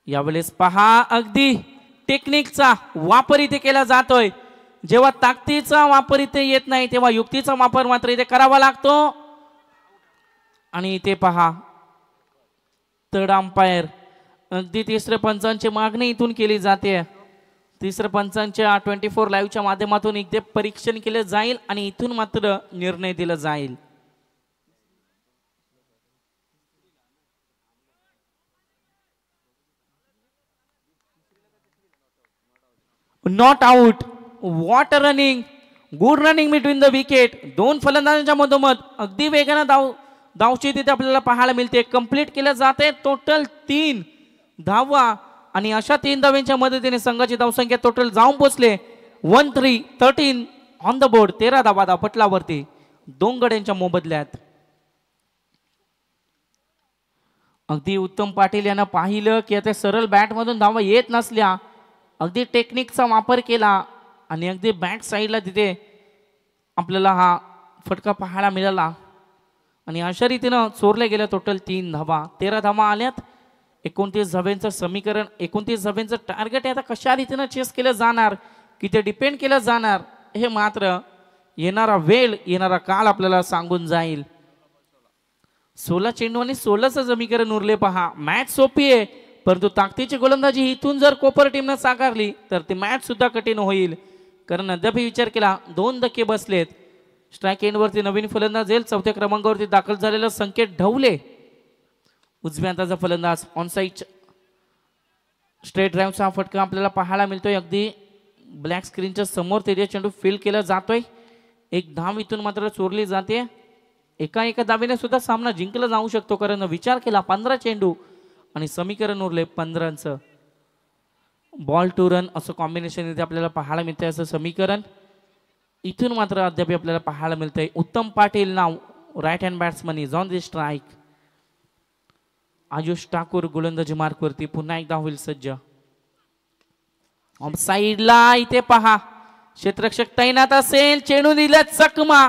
यावेळेस पहा अगदी टेक्निकचा वापर इथे केला जातोय जेव्हा ताकदीचा वापर इथे येत नाही तेव्हा युक्तीचा वापर मात्र इथे करावा लागतो आणि इथे पहा थर्ड अंपायर अगदी तिसऱ्या पंचांची मागणी इथून केली जाते तिसऱ्या पंचांच्या 24 लाईव्हच्या माध्यमातून इथे परीक्षण केले जाईल आणि इथून मात्र निर्णय दिला जाईल not out. What running, good running between the wicket. दोन फलंदाजांच्या मधोमध अगदी वेगानं धावची तिथे आपल्याला पाहायला मिळते. कंप्लीट केलं जाते. टोटल 3 धावा आणि अशा 3 धावांच्या मदतीने संघाची धावसंख्या टोटल जाऊन पोहोचले 13 ऑन द बोर्ड. 13 धावा धावपटलावरती 2 गड्यांच्या मोबदल्यात. अगदी उत्तम पाटील यांना पाहिलं की आता सरळ बॅटमधून धावा येत नसल्या अगदी टेक्निकचा वापर केला आणि अगदी बॅक साईडला तिथे आपल्याला हा फटका पाहायला मिळाला आणि अशा रीतीनं चोरल्या गेल्या टोटल 3 धावा. 13 धावा आल्यात. 29 धाव्यांचं समीकरण, 29 धाव्यांचं टार्गेट आहे. आता कशा रीतीनं चेस केलं जाणार की ते डिपेंड केलं जाणार हे मात्र येणारा वेळ, येणारा काळ आपल्याला सांगून जाईल. 16 चेंडू आणि 16चं समीकरण उरले पहा. मॅच सोपी आहे परंतु ताकदीची गोलंदाजी इथून जर कोपर टीमनं साकारली तर ती मॅच सुद्धा कठीण होईल. कारण अद्याप विचार केला 2 धक्के बसलेत. स्ट्राईक एंडवरती नवीन फलंदाज येईल. 4थ्या क्रमांकावरती दाखल झालेला संकेत ढवले उजव्या हाताचा फलंदाज. ऑन साईड स्ट्रेट ड्राईव्हचा फटका आपल्याला पाहायला मिळतोय. अगदी ब्लॅक स्क्रीनच्या समोर ते चेंडू फील केला जातोय. एक धाव इथून मात्र चोरली जाते. एका धावेने सुद्धा सामना जिंकला जाऊ शकतो. कारण विचार केला 15 चेंडू आणि समीकरण उरले 15चं. बॉल टू रन असं कॉम्बिनेशन इथे आपल्याला पाहायला मिळतंय. असं समीकरण इथून मात्र अद्याप आपल्याला पाहायला मिळतंय. उत्तम पाटील नाव right hand batsman is on the strike. Ayush Thakur गोलंदाजी मार्कवरती पुन्हा एकदा होईल सज्ज. ऑफ साईडला इथे पहा क्षेत्ररक्षक तैनात असेल. चेंडू दिला चकमा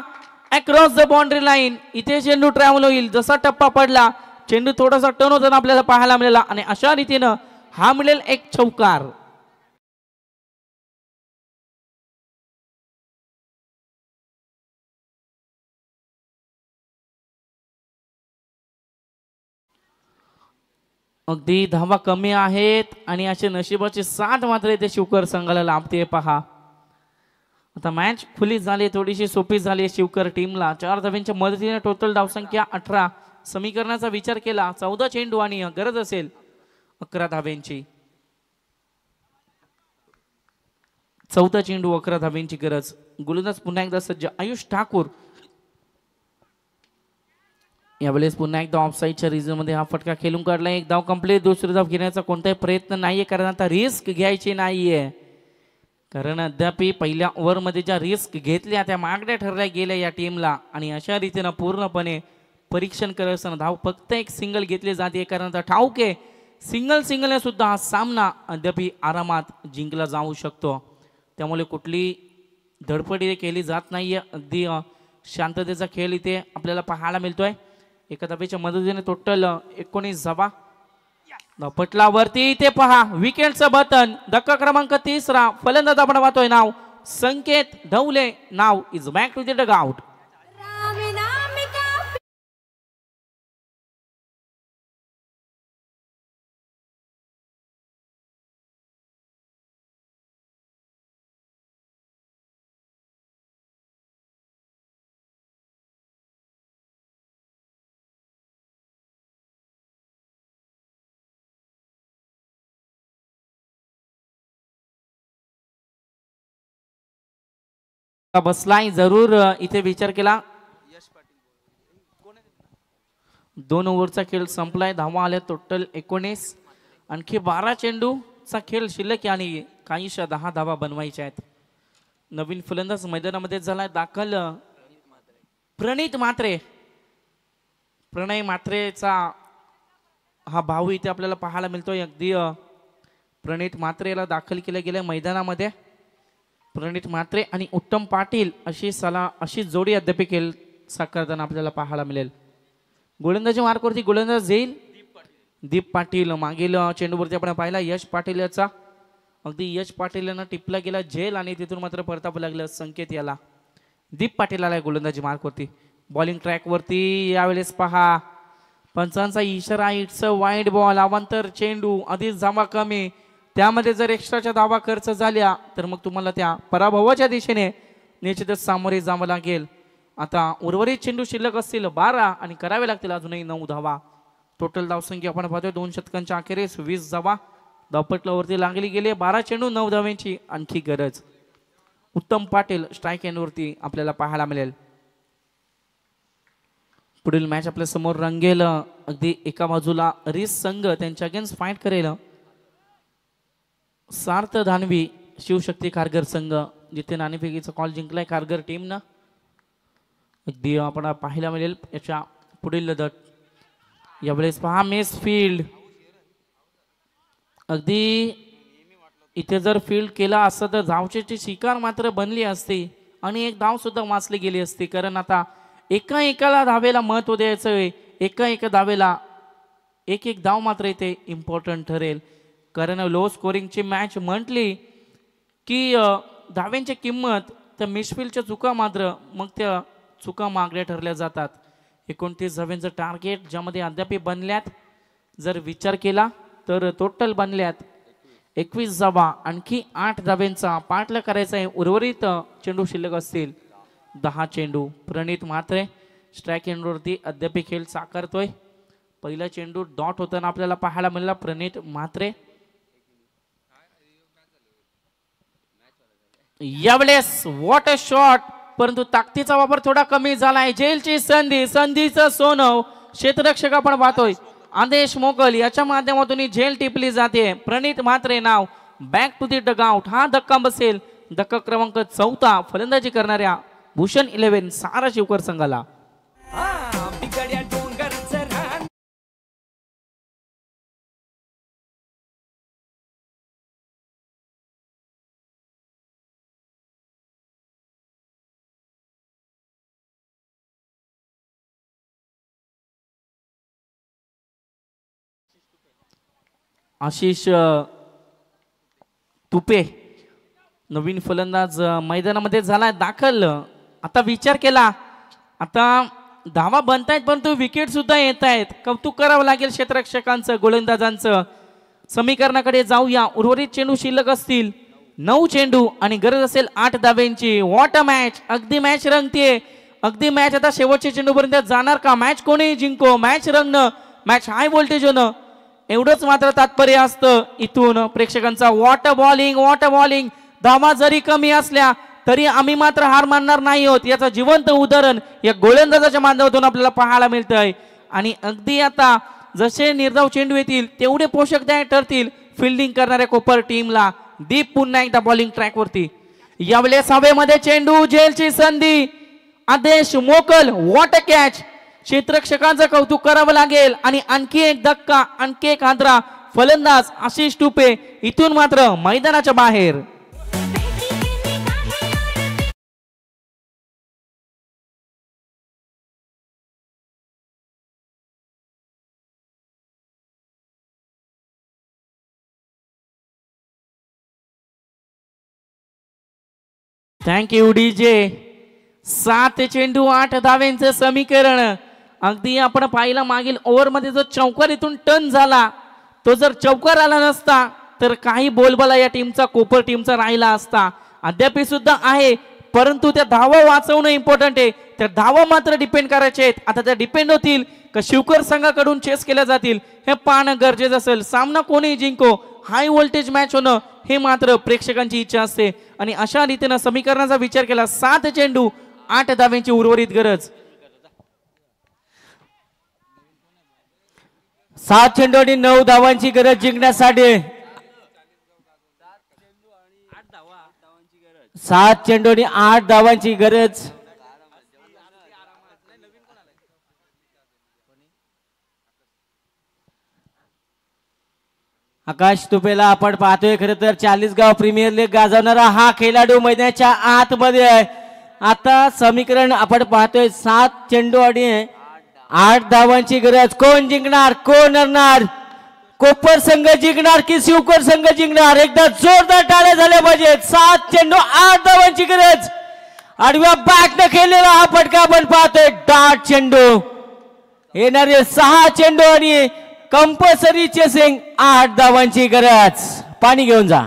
अक्रॉस द बाउंड्री लाईन. इथे चेंडू ट्रॅव्हल होईल. जसा टप्पा पडला चेंडू थोडासा टर्न होताना आपल्याला पाहायला मिळाला आणि अशा रीतीनं हा मिळेल एक चौकार. अगदी धावा कमी आहेत आणि असे नशिबाची साथ मात्र इथे शिवकर संघाला लाभते पहा. आता मॅच खुली झाली, थोडीशी सोपी झाली शिवकर टीमला. 4 धाव्यांच्या मदतीने टोटल धावसंख्या 18. समीकरणाचा विचार केला 14 चेंडू आणि गरज असेल 11 धाव्यांची. 14 चेंडू 11 धाव्यांची गरज. गोलंदाज पुन्हा एकदा सज्ज आयुष ठाकूर. यावेळेस पुन्हा एकदा ऑफसाईडच्या रिझन मध्ये हा फटका खेळून काढला. एक धाव कंप्लीट. दुसरी धाव घेण्याचा कोणताही प्रयत्न नाहीये कारण आता रिस्क घ्यायची नाहीये. कारण अद्याप पहिल्या ओव्हरमध्ये ज्या रिस्क घेतल्या त्या मागण्या ठरल्या गेल्या या टीमला आणि अशा रीतीनं पूर्णपणे परीक्षण करत असताना धाव फक्त एक सिंगल घेतली जाते. कारण आता ठाऊक आहे सिंगलने सुद्धा हा सामना अद्याप आरामात जिंकला जाऊ शकतो. त्यामुळे कुठली धडपड इथे केली जात नाहीये. अगदी शांततेचा खेळ इथे आपल्याला पाहायला मिळतोय. एका धावेच्या मदतीने टोटल 19 धावा पटलावरती. इथे पहा विकेटचं बटन. धक्का क्रमांक 3. फलंदाज आपण पाहतोय नाव Sanket Dhawale. Now is back to the dugout. बसलाय जरूर इथे विचार केला. 2 ओव्हरचा खेळ संपलाय. धावा आल्या टोटल 19. आणखी 12 चेंडूचा खेळ शिल्लक आणि काहीशा 10 धावा बनवायच्या आहेत. नवीन फलंदाज मैदानामध्ये झालाय दाखल प्रणित म्हात्रे. प्रणय म्हात्रेचा हा भाऊ इथे आपल्याला पाहायला मिळतोय. अगदी प्रणित म्हात्रेला दाखल केलं गेलं मैदानामध्ये. प्रणित म्हात्रे आणि उत्तम पाटील अशी जोडी अद्याप खेळ साकारताना आपल्याला पाहायला मिळेल. गोलंदाजी मार्कवरती गोलंदाज येईल दीप पाटील. मागील चेंडूवरती आपण पाहिला यश पाटील याचा. अगदी यश पाटील यांना टिपला गेला झेल आणि तिथून मात्र परतावं लागलं संकेत याला. दीप पाटील आलाय गोलंदाजी मार्कवरती. बॉलिंग ट्रॅकवरती यावेळेस पहा पंचांचा इशारा. It's a wide ball. अवांतर चेंडू. आधीच धावा कमी. त्यामध्ये जर एक्स्ट्राच्या धावा खर्च झाल्या तर मग तुम्हाला त्या पराभवाच्या दिशेने निश्चितच सामोरे जावं लागेल. आता उर्वरित चेंडू शिल्लक असतील 12 आणि करावे लागतील अजूनही 9 धावा. टोटल धावसंख्या आपण पाहतोय 2 षटकांच्या अखेरीस 20 धावा. धावपटलावरती लागली गेली 12 चेंडू 9 धावांची आणखी गरज. उत्तम पाटील स्ट्राईक एंडवरती आपल्याला पाहायला मिळेल. पुढील मॅच आपल्या समोर रंगेल. अगदी एका बाजूला रिस संघ त्यांच्या अगेन्स्ट फाईट करेल. सार्थ धानवी शिवशक्ती खारघर संघ जिथे नाणेफेकीचा कॉल जिंकलाय खारघर टीमनं. अगदी आपण पाहायला मिळेल याच्या पुढील लढत. यावेळेस पहा मेस फील्ड. अगदी इथे जर फील्ड केला असता तर धावची शिकार मात्र बनली असती आणि एक धाव सुद्धा वाचली गेली असती. कारण आता एका एकाला धावेला महत्व द्यायचं आहे. एका धावेला एक धाव मात्र इथे इम्पॉर्टंट ठरेल. कारण लो स्कोरिंगची मॅच म्हटली की धाव्यांची किंमत तर मिसफील्डच्या चुका मात्र मग त्या चुका मागल्या ठरल्या जातात. 29 धाव्यांचं टार्गेट ज्यामध्ये अद्याप बनल्यात जर विचार केला तर टोटल बनल्यात 21 धावा. आणखी 8 धाव्यांचा पाठलाग करायचा आहे. उर्वरित चेंडू शिल्लक असतील 10 चेंडू. प्रणित म्हात्रे स्ट्राईक एंडवरती अद्याप खेळ साकारतोय. पहिला चेंडू डॉट होताना आपल्याला पाहायला मिळाला प्रणित म्हात्रे. यावेळेस वॉट अ शॉट. परंतु ताकदीचा वापर थोडा कमी झालाय. जेलची संधीचं सोनं क्षेत्ररक्षक आपण पाहतोय आदेश मोकल याच्या माध्यमातून झेल टिपली जाते. प्रणित म्हात्रे नाव बॅक टू दी डगआउट. हा धक्का बसेल धक्का क्रमांक 14 फलंदाजी करणाऱ्या भूषण 11 सारा शिवकर संघाला. आशिष तुपे नवीन फलंदाज मैदानामध्ये झालाय दाखल. आता विचार केला आता धावा बनतायत परंतु विकेट सुद्धा येत आहेत. कौतुक करावं लागेल क्षेत्ररक्षकांचं गोलंदाजांचं. समीकरणाकडे जाऊया. उर्वरित चेंडू शिल्लक असतील 9 चेंडू आणि गरज असेल 8 धाब्यांची. What a match. अगदी मॅच रंगते. अगदी मॅच आता शेवटच्या चेंडूपर्यंत जाणार का. मॅच कोणी जिंको. मॅच रंगणं मॅच हाय व्होल्टेज होणं एवढंच मात्र तात्पर्य असतं. इथून प्रेक्षकांचा वॉट अ बॉलिंग. धावा जरी कमी असल्या तरी आम्ही मात्र हार मानणार नाही आहोत याचं जिवंत उदाहरण या गोलंदाजाच्या माध्यमातून आपल्याला पाहायला मिळतंय. आणि अगदी आता जसे निर्धाव चेंडू येतील तेवढे पोषकदायक ठरतील फिल्डिंग करणाऱ्या कोपर टीमला. दीप पुन्हा एकदा बॉलिंग ट्रॅकवरती. यावेळेस हवेमध्ये चेंडू. झेलची संधी. आदेश मोकल. What a catch. क्षेत्ररक्षकांचं कौतुक करावं लागेल. आणि आणखी एक धक्का आणखी एक हादरा. फलंदाज आशिष टुपे इथून मात्र मैदानाच्या बाहेर. Thank you DJ. 7 चेंडू 8 धाव्यांचं समीकरण. अगदी आपण पाहिला मागील ओव्हरमध्ये जो चौकार इथून टर्न झाला तो जर चौकार आला नसता तर काही बोलबाला या टीमचा कोपर टीमचा राहिला असता. अद्याप सुद्धा आहे परंतु त्या धावा वाचवणं इम्पॉर्टंट आहे. त्या धावा मात्र डिपेंड करायचे आहेत. आता त्या डिपेंड होतील का शिवकर संघाकडून चेस केल्या जातील हे पाहणं गरजेचं असेल. सामना कोणी जिंको हाय व्होल्टेज मॅच होणं हे मात्र प्रेक्षकांची इच्छा असते. आणि अशा रीतीनं समीकरणाचा विचार केला 7 चेंडू 8 धाव्यांची उर्वरित गरज. 7 चेंडू आणि 9 धावांची गरज जिंकण्यासाठी. 7 चेंडू आणि 8 धावांची गरज. आकाश तुपेला आपण पाहतोय. खरं तर 40 गाव प्रीमियर लीग गाजवणारा हा खेळाडू मैदानाच्या आतमध्ये आहे. आता समीकरण आपण पाहतोय 7 चेंडू आणि 8 धावांची गरज. कोण जिंकणार कोण हरणार. कोपर संघ जिंकणार की शिवकर संघ जिंकणार. एकदा जोरदार टाळ्या झाल्या पाहिजेत. 7 चेंडू 8 धावांची गरज. आडव्या बॅट न खेळलेला हा फटका आपण पाहतोय. डाट चेंडू येणारे 6 चेंडू आणि कंपल्सरी चेसिंग 8 धावांची गरज. पाणी घेऊन जा.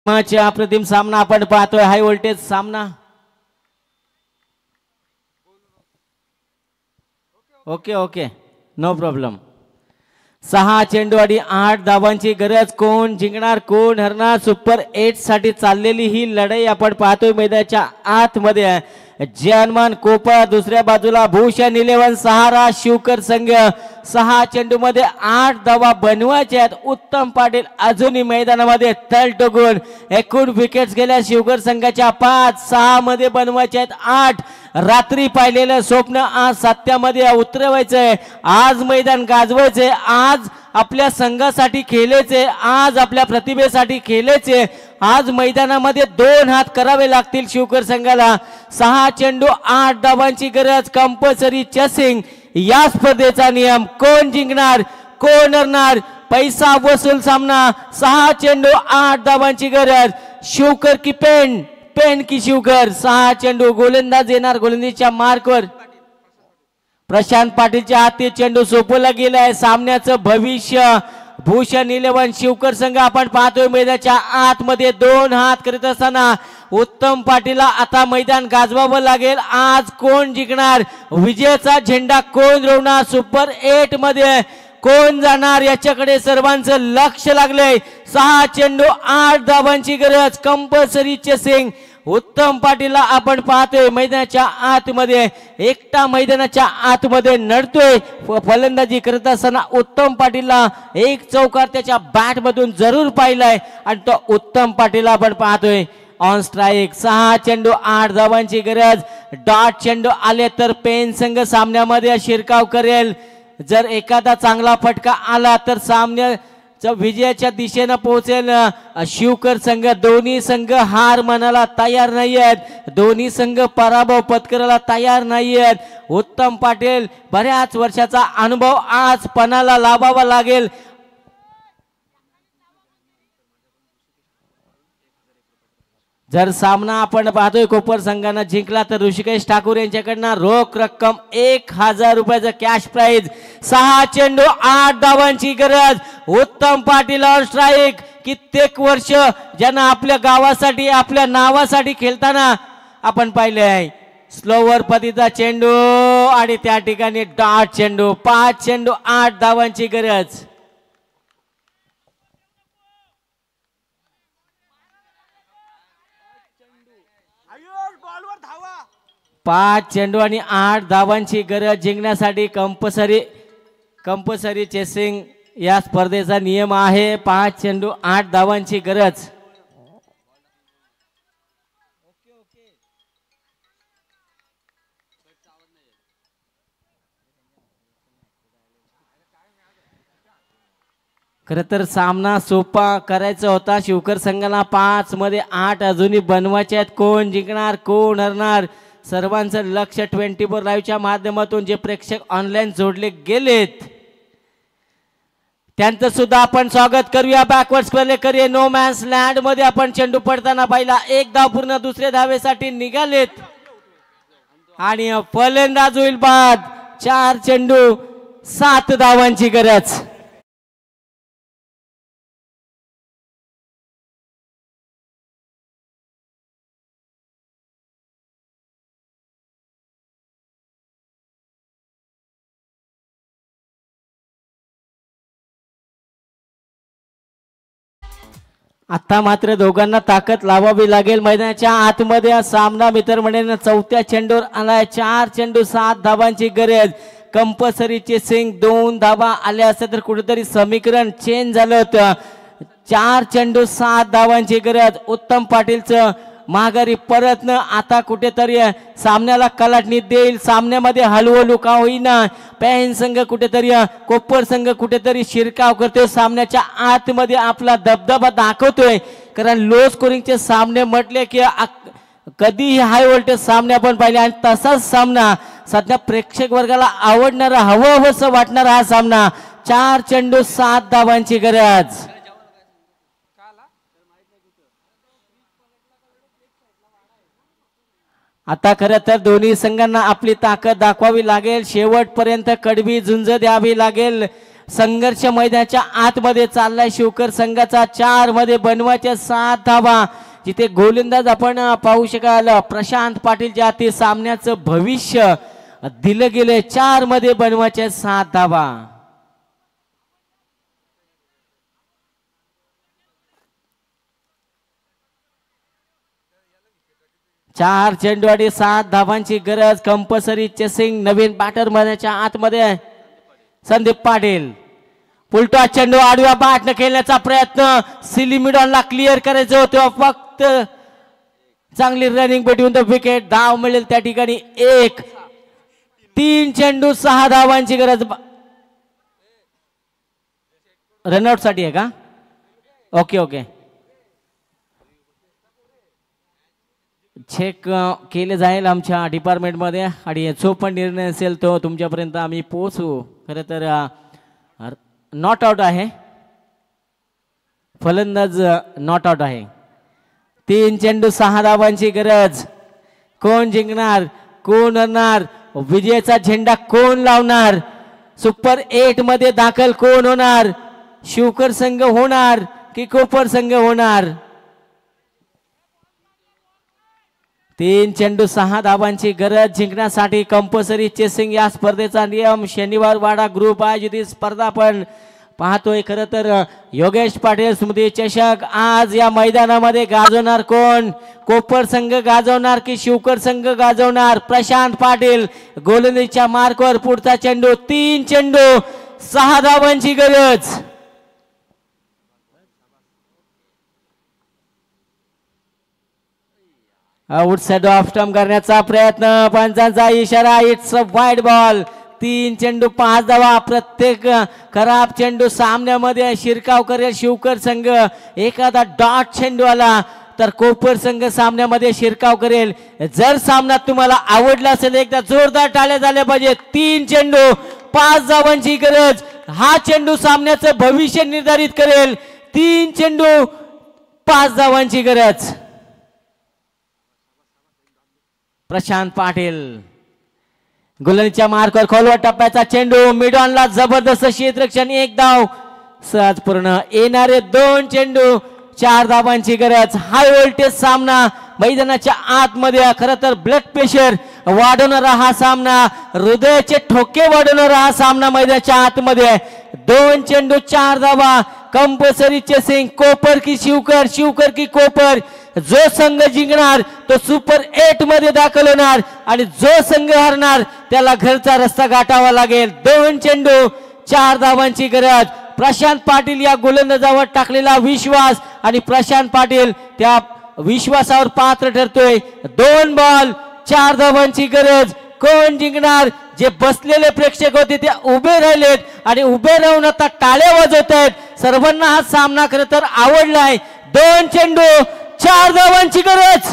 अप्रतिम सामना आपण पाहतोय, हाय व्होल्टेज सामना. Okay okay, no problem. 6 चेंडू आणि 8 धावांची गरज. कोण जिंकणार कोण हरणार, सुपर 8 साठी चाललेली ही लढाई आपण पाहतोय मैदानाच्या आतमध्ये. जनमान कोपर, दुसऱ्या बाजूला भूषण 11 सहारा शिवकर संघ. 6 चेंडू मध्ये 8 धावा बनवायच्या आहेत. उत्तम पाटील अजूनही मैदानामध्ये तल टोकून. एकूण विकेट्स गेल्या शिवकर संघाच्या 5, 6 मध्ये बनवायच्या आहेत 8. रात्री पाहिलेलं स्वप्न आज सत्यामध्ये उतरवायचंय. आज मैदान गाजवायचंय. आज आपल्या संघासाठी खेळायचे, आज आपल्या प्रतिभेसाठी खेळायचे. आज मैदानामध्ये 2 हात करावे लागतील शिवकर संघाला. 6 चेंडू 8 धावांची गरज. कंपल्सरी चेसिंग या स्पर्धेचा नियम. कोण जिंकणार कोण हरणार, पैसा वसूल सामना. 6 चेंडू 8 धावांची गरज. शिवकर की पेन, पेन की शिवकर. 6 चेंडू गोलंदाज येणार. गोलंदाजीच्या मार्कवर प्रशांत पाटीलच्या हाती चेंडू सोपवला गेलाय. सामन्याचं भविष्य भूषण 11 शिवकर संघ आपण पाहतोय मैदानाच्या आतमध्ये 2 हात करीत असताना उत्तम पाटीलला आता मैदान गाजवावं लागेल. आज कोण जिंकणार, विजयाचा झेंडा कोण रोवणार, सुपर 8 मध्ये कोण जाणार याच्याकडे सर्वांचं लक्ष लागलंय. 6 चेंडू 8 धावांची गरज. Compulsory chasing. उत्तम पाटीलला आपण पाहतोय मैदानाच्या आतमध्ये, एकटा मैदानाच्या आतमध्ये नडतोय. फलंदाजी करत असताना उत्तम पाटीलला एक चौकार त्याच्या बॅट मधून जरूर पाहिलाय आणि तो उत्तम पाटीलला आपण पाहतोय ऑन स्ट्राईक. 6 चेंडू 8 धावांची गरज. डॉट चेंडू आले तर पेन संघ सामन्यामध्ये शिरकाव करेल. जर एखादा चांगला फटका आला तर सामन्याच्या विजयाच्या दिशेने पोहोचेल शिवकर संघ. दोन्ही संघ हार मानायला तयार नाही आहेत. दोन्ही संघ पराभव पत्करायला तयार नाही आहेत. उत्तम पाटील बऱ्याच वर्षाचा अनुभव आज पणाला लावावा लागेल. जर सामना आपण पाहतोय कोपर संघानं जिंकला तर ऋषिकेश ठाकूर यांच्याकडनं रोख रक्कम 1000 रुपयाचं कॅश प्राइज. 6 चेंडू 8 धावांची गरज. उत्तम पाटील ऑन स्ट्राईक. कित्येक वर्ष ज्यांना आपल्या गावासाठी आपल्या नावासाठी खेळताना आपण पाहिले आहे. स्लोवर पतीचा चेंडू आणि त्या ठिकाणी डॉट चेंडू. 5 चेंडू 8 धावांची गरज. 5 चेंडू आणि 8 धावांची गरज जिंकण्यासाठी कंपल्सरी चेसिंग या स्पर्धेचा नियम आहे. 5 चेंडू 8 धावांची गरज. खरं तर सामना सोपा करायचा होता शिवकर संघाला. 5 मध्ये 8 अजूनही बनवायचे आहेत. कोण जिंकणार कोण हरणार, सर्वांचं लक्ष 24 लाईव्हच्या माध्यमातून जे प्रेक्षक ऑनलाईन जोडले गेलेत त्यांचं सुद्धा आपण स्वागत करूया. बॅकवर्ड स्क्वेअर करूया. नो मॅन्स लँड मध्ये आपण चेंडू पडताना पाहिला. 1 धाव पूर्ण, दुसऱ्या धावेसाठी निघालेत आणि फलंदाज होईल बाद. 4 चेंडू 7 धावांची गरज. आता मात्र दोघांना ताकद लावावी लागेल. मैदानाच्या आतमध्ये सामना मित्रमंडळींना 4थ्या चेंडूवर आलाय. 4 चेंडू 7 धावांची गरज. Compulsory chasing. 2 धावा आल्या असत्या तर कुठेतरी समीकरण चेंज झालं होतं. 4 चेंडू 7 धावांची गरज. उत्तम पाटीलचं माघारी परतन आता कुठेतरी सामन्याला कलाटणी देईल. सामन्यामध्ये हलवलू का होईना पेन संघ कुठेतरी कोपर संघ कुठेतरी शिरकाव करतोय. सामन्याच्या आतमध्ये आपला दबदबा दाखवतोय. कारण लो स्कोरिंगचे सामने म्हटले की कधीही हाय व्होल्टेज सामने आपण पाहिले आणि तसाच सामना सध्या प्रेक्षक वर्गाला आवडणारा हवंसं वाटणारा हा सामना. 4 चेंडू 7 धावांची गरज. आता खरं तर दोन्ही संघांना आपली ताकद दाखवावी लागेल. शेवटपर्यंत कडवी झुंज द्यावी लागेल. संघर्ष मैदानाच्या आतमध्ये चाललाय शिवकर संघाचा 4 मध्ये बनवायच्या 7 धावा जिथे गोलंदाज आपण पाहू शकाल प्रशांत पाटील ज्या ते सामन्याचं भविष्य दिलं गेले 4 मध्ये बनवायच्या 7 धावा. चार चेंडू आणि 7 धावांची गरज. कंपल्सरी चेसिंग नवीन बॅटर मैदानाच्या आतमध्ये संदीप पाटील. पुलटा चेंडू आडव्या बॅटने खेळण्याचा प्रयत्न सिलिमिडॉनला क्लिअर करायचं होतं फक्त चांगली रनिंग बिटवीन द विकेट. धाव मिळेल त्या ठिकाणी 1. 3 चेंडू 6 धावांची गरज. रनआउट साठी आहे का? ओके ओके चेक केले जाईल आमच्या डिपार्टमेंटमध्ये आणि जो पण निर्णय असेल तो तुमच्यापर्यंत आम्ही पोहोचू. खरं तर नॉट आउट आहे फलंदाज नॉट आउट आहे. 3 चेंडू 6 धावांची गरज. कोण जिंकणार कोण हरणार विजयाचा झेंडा कोण लावणार सुपर 8 मध्ये दाखल कोण होणार शिवकर संघ होणार की कोपर संघ होणार. 3 चेंडू 6 धावांची गरज जिंकण्यासाठी कंपल्सरी चेसिंग या स्पर्धेचा नियम. शनिवार वाडा ग्रुप आयोजित ही स्पर्धा आपण पाहतोय. खरं तर योगेश पाटील स्मृती चषक आज या मैदानामध्ये गाजवणार कोण कोपर संघ गाजवणार की शिवकर संघ गाजवणार. प्रशांत पाटील गोलंदाजीच्या मार्कवर पुढचा चेंडू. 3 चेंडू 6 धावांची गरज. आउटसाइड ऑफ स्टंप करण्याचा प्रयत्न पंचांचा इशारा. It's a wide ball. 3 चेंडू 5 धावा. प्रत्येक खराब चेंडू सामन्यामध्ये शिरकाव करेल शिवकर संघ. एखादा डॉट चेंडू आला तर कोपर संघ सामन्यामध्ये शिरकाव करेल. जर सामना तुम्हाला आवडला असेल एकदा जोरदार टाळ्या झाल्या पाहिजे. 3 चेंडू 5 धावांची गरज. हा चेंडू सामन्याचं भविष्य निर्धारित करेल. 3 चेंडू 5 धावांची गरज. प्रशांत पाटील गोलंदाजीच्या मार्कवर खोलवर टप्प्याचा चेंडू मिडॉनला जबरदस्त क्षेत्ररक्षण. 1 धाव सहज पूर्ण. येणारे 2 चेंडू 4 धावांची गरज. हाय व्होल्टेज सामना मैदानाच्या आतमध्ये. खरं तर ब्लड प्रेशर वाढवणारा हा सामना हृदयाचे ठोके वाढवणारा हा सामना मैदानाच्या आतमध्ये. 2 चेंडू 4 धावा. कंपल्सरी चेसिंग कोपर की शिवकर शिवकर की कोपर. जो संघ जिंकणार तो सुपर 8 मध्ये दाखल होणार आणि जो संघ हरणार त्याला घरचा रस्ता गाठावा लागेल. 2 चेंडू 4 धावांची गरज. प्रशांत पाटील या गोलंदाजावर टाकलेला विश्वास आणि प्रशांत पाटील त्या विश्वासावर पात्र ठरतोय. 2 बॉल 4 धावांची गरज. कोण जिंकणार. जे बसलेले प्रेक्षक होते ते उभे राहिलेत आणि उभे राहून आता टाळ्या वाजवत आहेत. सर्वांना हा सामना खरं तर आवडलाय. 2 चेंडू 4 धावांची गरज.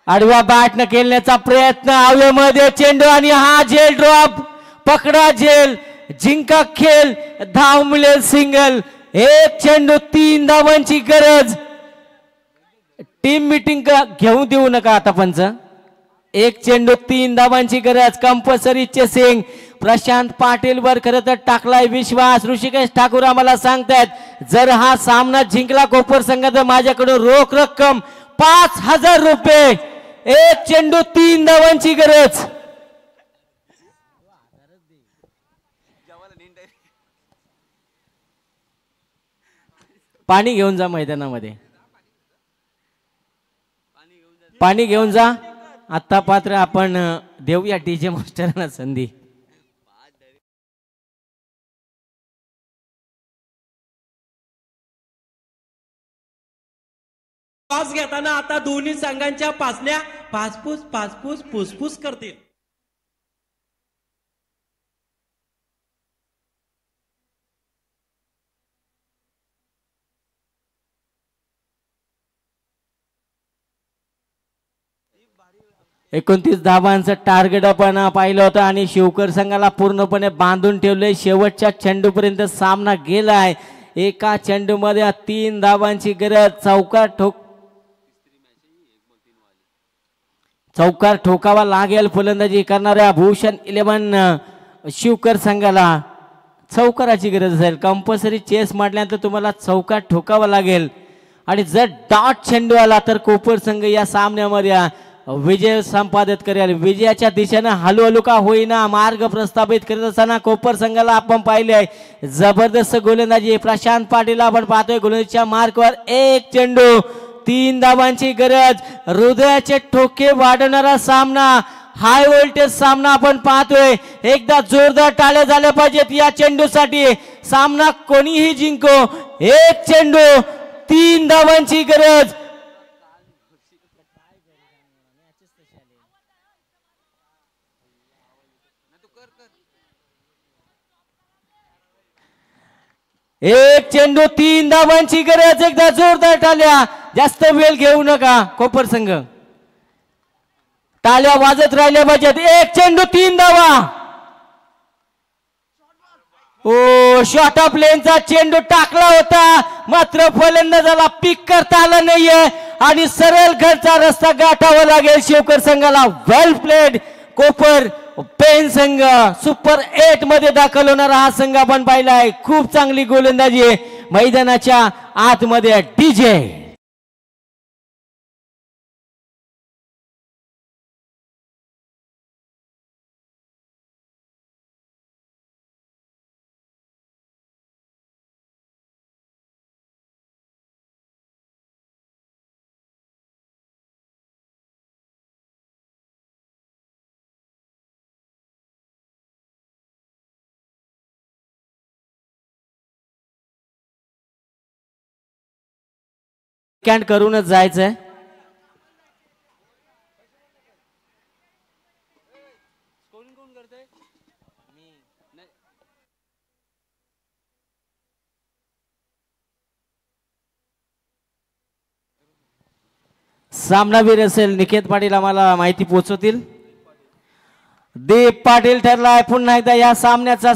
आडव्या बॅटने खेळण्याचा प्रयत्न. हवेमध्ये चेंडू आणि हा झेल ड्रॉप. पकडा झेल जिंका खेळ. धाव मिळेल सिंगल. 1 चेंडू 3 धावांची गरज. टीम मीटिंग घेऊ देऊ नका आता पंच. 1 चेंडू 3 धावांची गरज. Compulsory chasing. प्रशांत पाटील वर खरं तर टाकलाय विश्वास. ऋषिकेश ठाकूर आम्हाला सांगतायत जर हा सामना जिंकला कोपर संघाचा माझ्याकडून रोख रक्कम 5,000 रुपये. 1 चेंडू 3 धावांची गरज. पाणी घेऊन जा मैदानामध्ये. पाणी घेऊन जा. आता पात्र आपण देऊया डीजे मास्टरांना संधी. श्वास घेताना आता दोन्ही संघांच्या पासण्या पासपूस पासपूस फुसफुस करतील. एकोणतीस धावांचं टार्गेट आपण पाहिलं होतं आणि शिवकर संघाला पूर्णपणे बांधून ठेवले. शेवटच्या चेंडूपर्यंत सामना गेलाय. एका चेंडूमध्ये 3 धावांची गरज. चौकार ठोक चौकार ठोकावा लागेल फलंदाजी करणाऱ्या भूषण 11 शिवकर संघाला चौकाराची गरज असेल. कंपल्सरी चेस मांडल्यानंतर तुम्हाला चौकार ठोकावा लागेल आणि जर डॉट चेंडू आला तर कोपर संघ या सामन्यामध्ये विजय संपादित करेल. विजयाच्या दिशेने हळूहळू का होईना मार्ग प्रस्थापित करत असताना कोपर संघाला आपण पाहिले आहे जबरदस्त गोलंदाजी. प्रशांत पाटील आपण पाहतोय गोलंदाजीच्या मार्कवर एक चेंडू 3 धावांची गरज. हृदयाचे ठोके वाढवणारा सामना हाय व्होल्टेज सामना आपण पाहतोय. एकदा जोरदार टाळ्या झाल्या पाहिजेत या चेंडूसाठी. सामना कोणीही जिंको. एक चेंडू 3 धावांची गरज. एक चेंडू 3 धावांची गरज. एकदा जोरदार टाळ्या. जास्त वेळ घेऊ नका कोपर संघ. टाळ्या वाजत राहिल्या पाहिजेत. एक चेंडू 3 धावा. ओ शॉर्ट ऑफ लेनचा चेंडू टाकला होता मात्र फलंदाजाला पिक करता आला नाहीये आणि सरळ घरचा रस्ता गाठावा लागेल शिवकर संघाला. वेल प्लेड कोपर पेन संघ सुपर 8 मध्ये दाखल होणारा हा संघ आपण पाहिलाय. खूप चांगली गोलंदाजी आहे मैदानाच्या आतमध्ये. डीजे कॅन्ट करूनच जायचंय. सामनावीर असेल निकेत पाटील आम्हाला माहिती पोहोचवतील. दीप पाटील ठरलाय पुन्हा एकदा या सामन्याचा